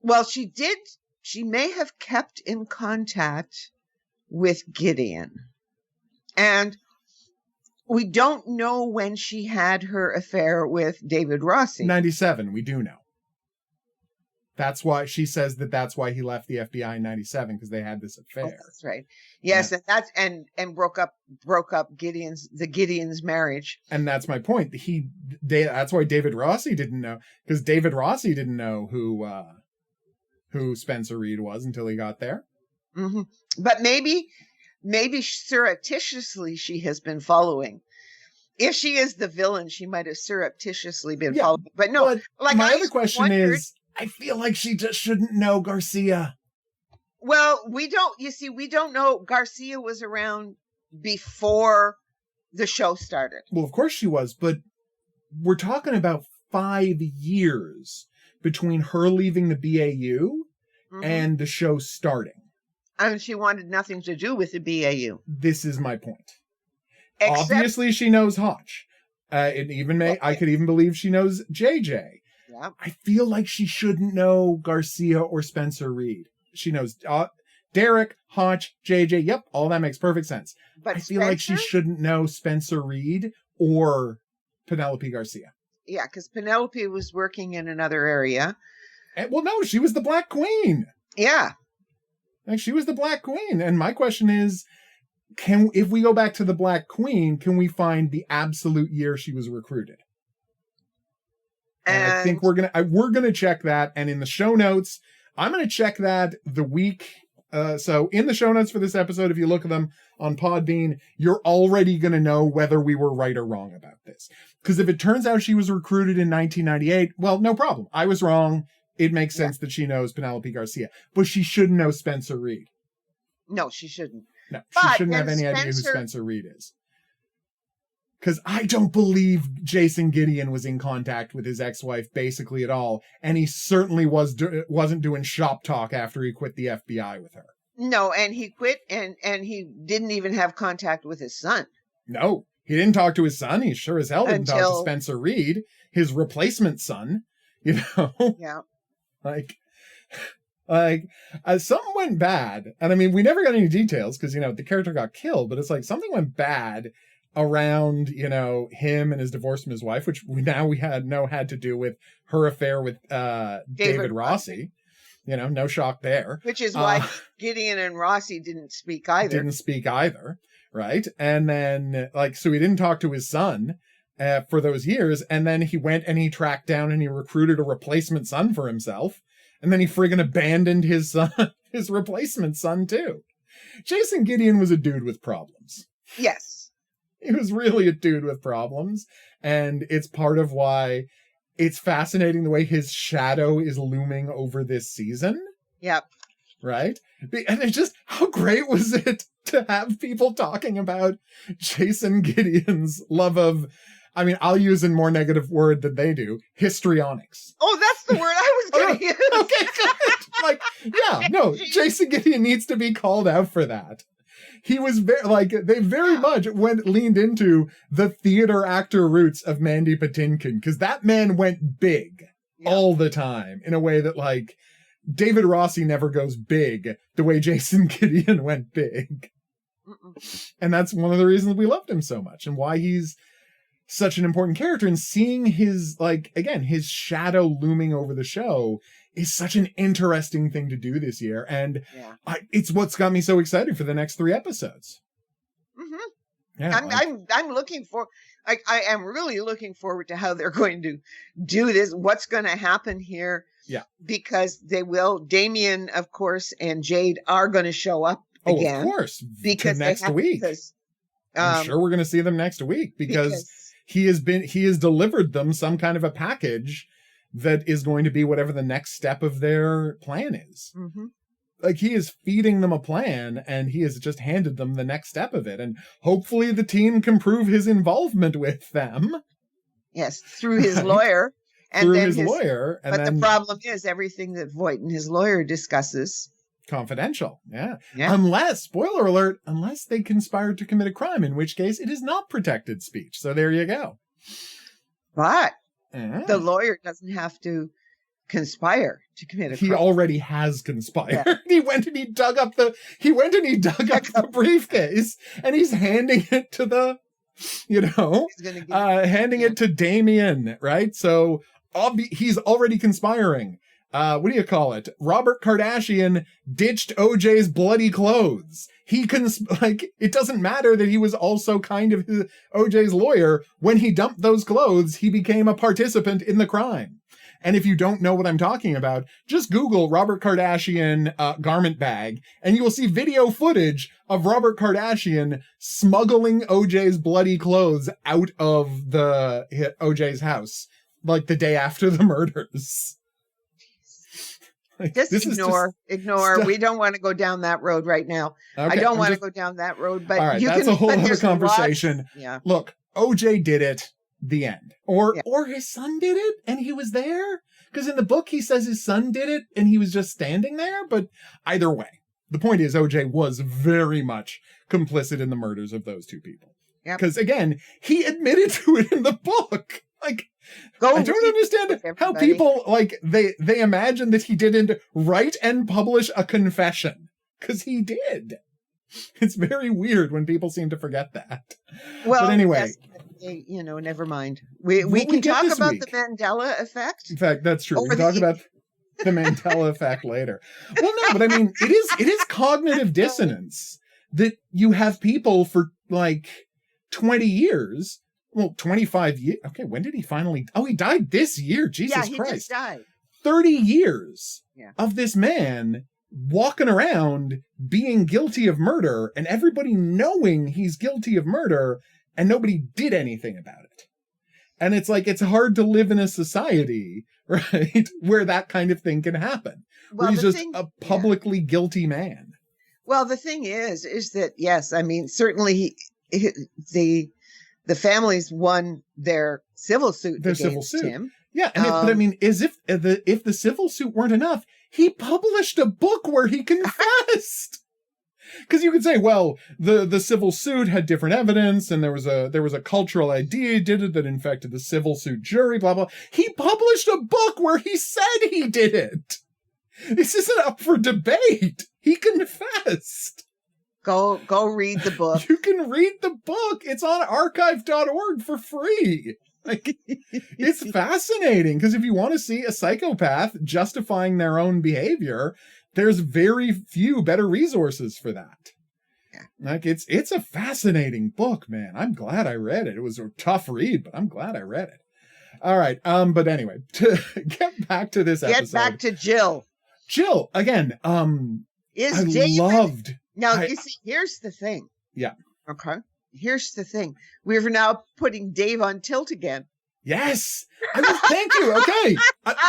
S3: Well, she did. She may have kept in contact with Gideon. And we don't know when she had her affair with David Rossi.
S2: 97, we do know. That's why she says that's why he left the FBI in 97, because they had this affair.
S3: Oh, that's right. Yes, and that's and broke up Gideon's marriage.
S2: And that's my point. That's why David Rossi didn't know, because David Rossi didn't know who Spencer Reid was until he got there.
S3: Mm-hmm. But maybe surreptitiously she has been following. If she is the villain, she might have surreptitiously been following. But no,
S2: my other question is, I feel like she just shouldn't know Garcia.
S3: Well, we don't know. Garcia was around before the show started.
S2: Well, of course she was, but we're talking about 5 years between her leaving the BAU and the show starting.
S3: And she wanted nothing to do with the BAU.
S2: This is my point. Obviously, she knows Hotch. I could even believe she knows JJ.
S3: Yeah.
S2: I feel like she shouldn't know Garcia or Spencer Reid. She knows Derek, Hotch, JJ. Yep, all that makes perfect sense.
S3: But
S2: I feel like she shouldn't know Spencer Reid or Penelope Garcia.
S3: Yeah, because Penelope was working in another area.
S2: Well, no, she was the Black Queen.
S3: Yeah.
S2: Like, she was the Black Queen. And my question is, if we go back to the Black Queen, can we find the absolute year she was recruited? And I think we're gonna check that. And in the show notes, I'm gonna check that the week. So in the show notes for this episode, if you look at them on Podbean, you're already gonna know whether we were right or wrong about this. Because if it turns out she was recruited in 1998, well, no problem. I was wrong. It makes sense that she knows Penelope Garcia, but she shouldn't know Spencer Reid.
S3: No, she shouldn't.
S2: No, she shouldn't have any idea who Spencer Reid is. Because I don't believe Jason Gideon was in contact with his ex-wife basically at all. And he certainly wasn't doing shop talk after he quit the FBI with her.
S3: No, and he quit and he didn't even have contact with his son.
S2: No, he didn't talk to his son. He sure as hell didn't talk to Spencer Reed, his replacement son, you know?
S3: Yeah.
S2: Like, something went bad. And I mean, we never got any details because, you know, the character got killed, but it's like something went bad around, you know, him and his divorce from his wife, which we had to do with her affair with David Rossi. You know, no shock there.
S3: Which is why Gideon and Rossi didn't speak either. Right? And then, like, so he didn't talk to his son for those years. And then he went and he tracked down and he recruited a replacement son for himself. And then he friggin' abandoned his son, his replacement son, too. Jason Gideon was a dude with problems. Yes.
S2: He was really a dude with problems. And it's part of why it's fascinating the way his shadow is looming over this season.
S3: Yep.
S2: Right? And it's just, how great was it to have people talking about Jason Gideon's love of, I mean, I'll use a more negative word than they do, histrionics.
S3: Oh, that's the word I was going to use.
S2: Okay, good. Like, yeah, no, Jason Gideon needs to be called out for that. He was they very much leaned into the theater actor roots of Mandy Patinkin, because that man went big all the time in a way that, like, David Rossi never goes big the way Jason Gideon went big. And that's one of the reasons we loved him so much and why he's such an important character. And seeing his, like, again, his shadow looming over the show is such an interesting thing to do this year. And it's what's got me so excited for the next 3 episodes.
S3: Mm-hmm. Yeah, I'm looking for, I am really looking forward to how they're going to do this. What's going to happen here. Yeah. Because Damien, of course, and Jade are going to show up again.
S2: Of course. Because next week. I'm sure we're going to see them next week because he has delivered them some kind of a package that is going to be whatever the next step of their plan is. Mm-hmm. Like, he is feeding them a plan and he has just handed them the next step of it. And hopefully the team can prove his involvement with them. Yes, through his lawyer. And through his lawyer.
S3: But the problem is everything that Voight and his lawyer discusses.
S2: Confidential. Yeah. Unless, spoiler alert, unless they conspired to commit a crime, in which case it is not protected speech. So there you go.
S3: But the lawyer doesn't have to conspire to commit a crime.
S2: He already has conspired. Yeah. He went and he dug up the briefcase and he's handing it to the, handing it to Damien, right? So he's already conspiring. What do you call it? Robert Kardashian ditched OJ's bloody clothes. It doesn't matter that he was also kind of OJ's lawyer. When he dumped those clothes, he became a participant in the crime. And if you don't know what I'm talking about, just Google Robert Kardashian garment bag, and you will see video footage of Robert Kardashian smuggling OJ's bloody clothes out of OJ's house, like the day after the murders.
S3: Just ignore. We don't want to go down that road right now. Okay, I don't want to go down that road, but
S2: right, that's a whole other conversation. Yeah. Look, OJ did it. The end. Or his son did it and he was there. Because in the book he says his son did it and he was just standing there. But either way, the point is OJ was very much complicit in the murders of those two people. Because again, he admitted to it in the book. Like, I don't understand how people, like, they imagine that he didn't write and publish a confession. Because he did. It's very weird when people seem to forget that. Well, but anyway.
S3: Yes, never mind. We can talk about the Mandela effect.
S2: In fact, that's true. We can talk about the Mandela effect later. Well, no, but I mean, it is cognitive dissonance that you have people for like 20 years. Well, 25 years. Okay, when did he finally? Oh, he died this year. Jesus Christ.
S3: Yeah, he just died.
S2: 30 years of this man walking around being guilty of murder and everybody knowing he's guilty of murder and nobody did anything about it. And it's like, it's hard to live in a society, right, where that kind of thing can happen. Well, where he's just a publicly guilty man.
S3: Well, the thing is that, yes, I mean, certainly the the families won their civil suit against him.
S2: Yeah, and but I mean, as if the civil suit weren't enough, he published a book where he confessed. Because you could say, well, the civil suit had different evidence, and there was a cultural idea he did it that infected the civil suit jury, blah blah. He published a book where he said he did it. This isn't up for debate. He confessed.
S3: Go read the book.
S2: You can read the book. It's on archive.org for free. Like, it's fascinating because if you want to see a psychopath justifying their own behavior, there's very few better resources for that. Yeah. Like, it's a fascinating book, man. I'm glad I read it. It was a tough read, but I'm glad I read it. All right. But anyway, to get back to this episode.
S3: Get back to Jill.
S2: Jill, again,
S3: is
S2: David loved.
S3: Now, you see, here's the thing.
S2: Yeah.
S3: Okay. Here's the thing. We're now putting Dave on tilt again.
S2: Yes. Thank you. Okay.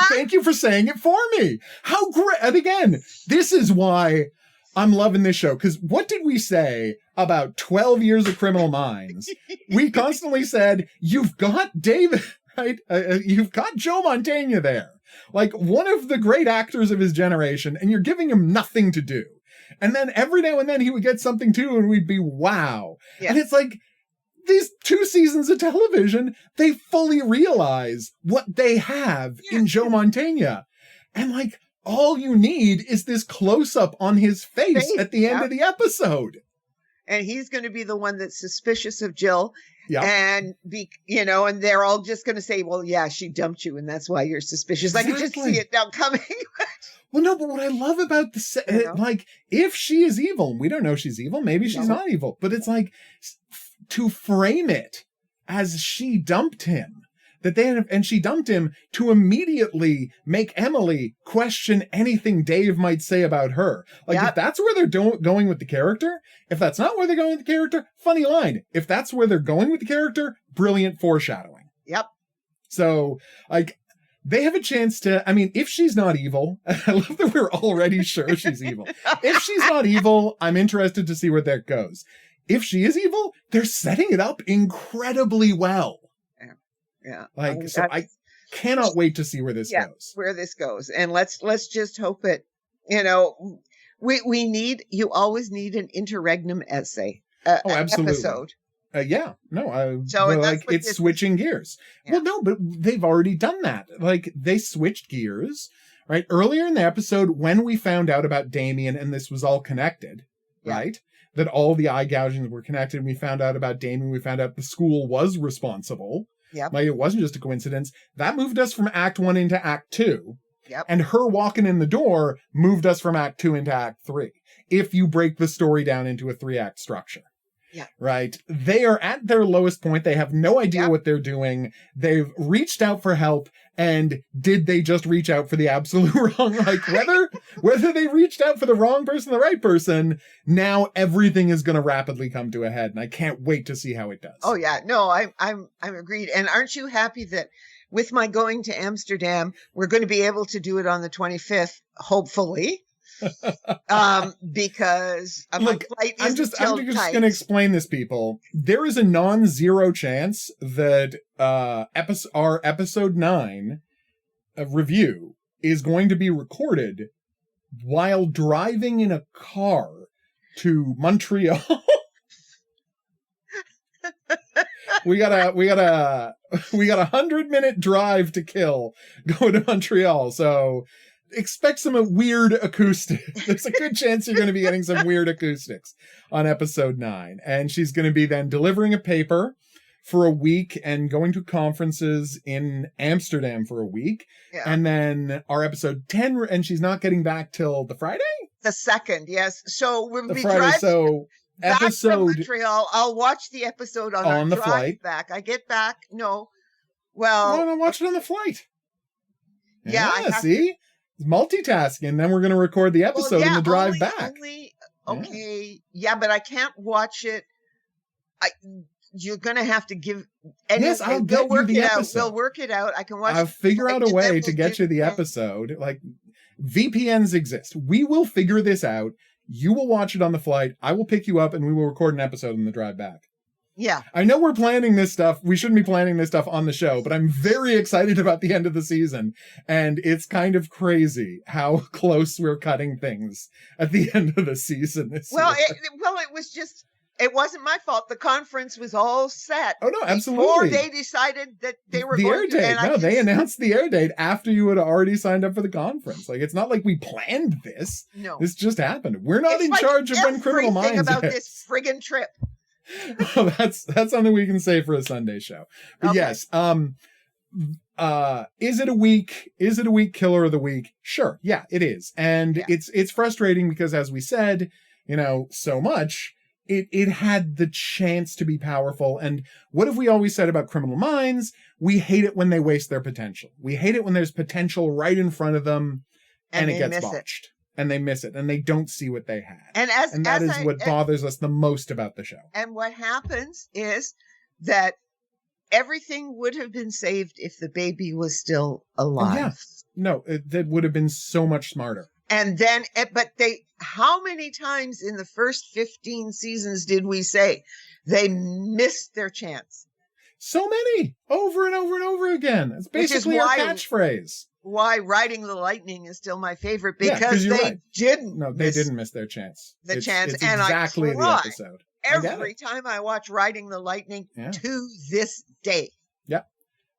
S2: Thank you for saying it for me. How great. And again, this is why I'm loving this show. Because what did we say about 12 years of Criminal Minds? We constantly said, you've got David, right? You've got Joe Mantegna there. Like one of the great actors of his generation. And you're giving him nothing to do. And then every now and then he would get something too, and we'd be, wow. Yeah. And it's like, these 2 seasons of television, they fully realize what they have in Joe Mantegna. And like, all you need is this close-up on his face at the end of the episode.
S3: And he's going to be the one that's suspicious of Jill. Yeah. And and they're all just going to say, well, yeah, she dumped you, and that's why you're suspicious. Exactly. I can just see it now coming.
S2: Well, no, but what I love about like, if she is evil, we don't know she's evil, maybe she's not evil, but it's like, to frame it as she dumped him, and she dumped him to immediately make Emily question anything Dave might say about her. Like, if that's where they're going with the character, if that's not where they're going with the character, funny line. If that's where they're going with the character, brilliant foreshadowing.
S3: Yep.
S2: So, like, they have a chance to, I mean, if she's not evil, I love that we're already sure she's evil. If she's not evil, I'm interested to see where that goes. If she is evil, they're setting it up incredibly well.
S3: Yeah.
S2: Like, so I cannot wait to see where this goes.
S3: Where this goes. And let's just hope it, you always need an interregnum essay.
S2: Absolutely.
S3: Episode.
S2: So like it's switching gears. Yeah. Well, no, but they've already done that. Like they switched gears, right? Earlier in the episode, when we found out about Damien and this was all connected, right? That all the eye gougings were connected. We found out about Damien. We found out the school was responsible.
S3: Yeah.
S2: Like it wasn't just a coincidence. That moved us from Act 1 into Act 2.
S3: Yep.
S2: And her walking in the door moved us from Act 2 into Act 3. If you break the story down into a 3-act structure.
S3: Yeah.
S2: Right. They are at their lowest point. They have no idea what they're doing. They've reached out for help. And did they just reach out for the absolute wrong? Like whether they reached out for the wrong person, the right person, now everything is going to rapidly come to a head. And I can't wait to see how it does.
S3: Oh yeah. No, I'm agreed. And aren't you happy that with my going to Amsterdam, we're going to be able to do it on the 25th, hopefully. Because
S2: look, I'm just going to explain this, people. There is a non-zero chance that our episode 9 review is going to be recorded while driving in a car to Montreal. we got a 100-minute drive to kill going to Montreal, so expect some weird acoustics. There's a good chance you're going to be getting some weird acoustics on episode 9. And she's going to be then delivering a paper for a week and going to conferences in Amsterdam for a week. Yeah. And then our episode 10, and she's not getting back till the Friday?
S3: The 2nd, yes. So we'll be
S2: Friday,
S3: driving
S2: so
S3: back from Montreal. I'll watch the episode on
S2: the
S3: drive
S2: flight.
S3: Back. I get back. No. Well.
S2: No, watch it on the flight.
S3: Yeah,
S2: see? Multitasking, then we're going to record the episode in the drive back.
S3: But I can't watch it. You're going to have to give.
S2: Yes, I'll get you the episode.
S3: We'll work it out. I can watch.
S2: I'll figure out a way to get you the episode. Like VPNs exist. We will figure this out. You will watch it on the flight. I will pick you up, and we will record an episode in the drive back.
S3: Yeah.
S2: I know we're planning this stuff. We shouldn't be planning this stuff on the show, but I'm very excited about the end of the season. And it's kind of crazy how close we're cutting things at the end of the season this year.
S3: It was just, it wasn't my fault. The conference was all set.
S2: Oh, no, absolutely.
S3: Before they decided that they were going to.
S2: The air date. No, they announced the air date after you had already signed up for the conference. Like, it's not like we planned this.
S3: No.
S2: This just happened. We're not in charge of when Criminal Minds
S3: about
S2: is.
S3: this friggin' trip.
S2: Oh, that's something we can say for a Sunday show. But
S3: Okay.
S2: yes, is it a week killer of the week? Sure. Yeah, it is. And it's frustrating because, as we said, so much it had the chance to be powerful. And what have we always said about Criminal Minds? We hate it when they waste their potential. We hate it when there's potential right in front of them and it gets botched. And they miss it, and they don't see what they had. And that is what bothers us the most about the show.
S3: And what happens is that everything would have been saved if the baby was still alive.
S2: Yeah. No, that would have been so much smarter.
S3: And then, how many times in the first 15 seasons did we say they missed their chance?
S2: So many, over and over and over again. It's basically our catchphrase.
S3: Why Riding the Lightning is still my favorite, because they didn't miss
S2: their chance.
S3: It's
S2: and exactly the episode.
S3: Every time I watch Riding the Lightning to this day.
S2: Yeah.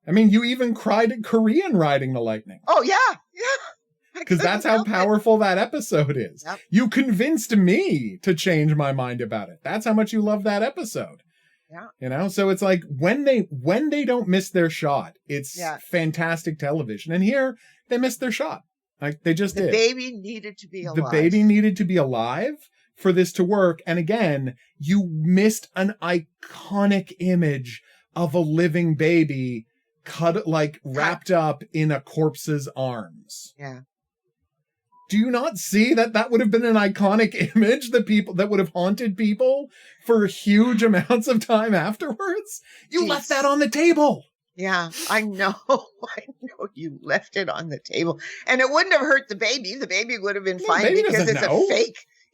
S2: I mean, you even cried at Korean Riding the Lightning.
S3: Oh, yeah. Yeah.
S2: Because that's how powerful that episode is. Yep. You convinced me to change my mind about it. That's how much you love that episode. Yeah. So it's like when they don't miss their shot, it's fantastic television. And here they missed their shot. Like they just did.
S3: The baby needed to be alive.
S2: The baby needed to be alive for this to work. And again, you missed an iconic image of a living baby wrapped up in a corpse's arms.
S3: Yeah.
S2: Do you not see that would have been an iconic image that would have haunted people for huge amounts of time afterwards? You left that on the table.
S3: Yeah, I know. I know you left it on the table. And it wouldn't have hurt the baby. The baby would have been fine because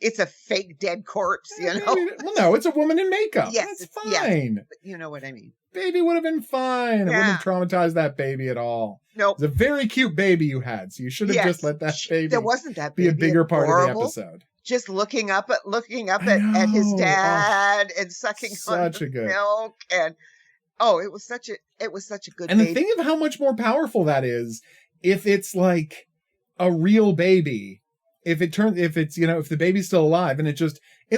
S3: it's a fake dead corpse,
S2: Well, no, it's a woman in makeup.
S3: Yes,
S2: it's fine.
S3: But you know what I mean.
S2: Baby would have been fine. It wouldn't have traumatized that baby at all.
S3: Nope.
S2: It's a very cute baby you had, so you should have just let that baby be a bigger part of the episode.
S3: Just looking up at his dad and sucking on the milk, and it was such a good.
S2: And the thing of how much more powerful that is, if it's like a real baby, if the baby's still alive, and it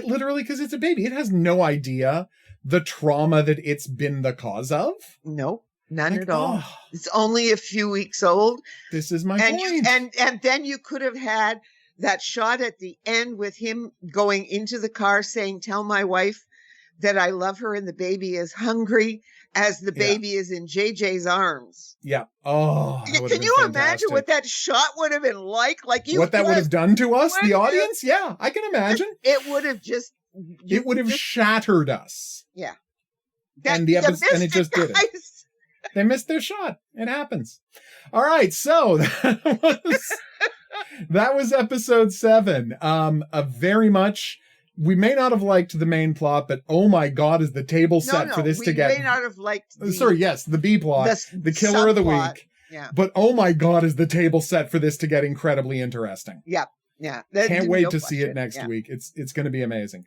S2: literally, because it's a baby, it has no idea the trauma that it's been the cause of.
S3: Nope. None at all. Oh, it's only a few weeks old.
S2: This is my point.
S3: And then you could have had that shot at the end with him going into the car saying, "Tell my wife that I love her and the baby is hungry," as the baby is in JJ's arms.
S2: Yeah. Oh,
S3: can you imagine what that shot would have been like?
S2: What that would have done to us, the audience? Yeah, I can imagine.
S3: It would have just...
S2: It would have shattered us.
S3: Yeah.
S2: And the episode, and it just did it. They missed their shot. It happens. All right, so that was episode 7. We may not have liked the main plot, but oh my God, is the table set for this to get...
S3: We may not have liked
S2: the B plot, the killer of the week.
S3: Yeah.
S2: But oh my God, is the table set for this to get incredibly interesting.
S3: Yeah. Yeah.
S2: Can't wait to see it next week. It's going to be amazing.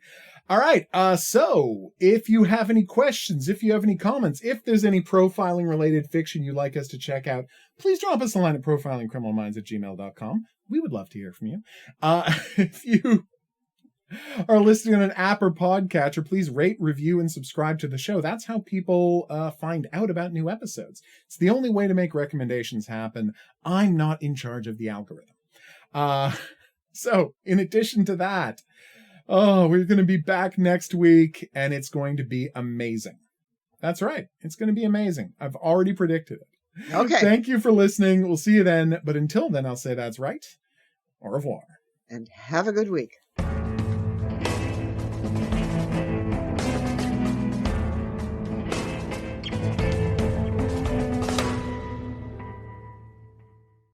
S2: All right. So if you have any questions, if you have any comments, if there's any profiling related fiction you'd like us to check out, please drop us a line at profilingcriminalminds@gmail.com. We would love to hear from you. If you are listening on an app or podcatcher, please rate, review, and subscribe to the show. That's how people find out about new episodes. It's the only way to make recommendations happen. I'm not in charge of the algorithm. So, in addition to that, we're going to be back next week, and it's going to be amazing. That's right. It's going to be amazing. I've already predicted it.
S3: Okay.
S2: Thank you for listening. We'll see you then. But until then, I'll say that's right. Au revoir.
S3: And have a good week.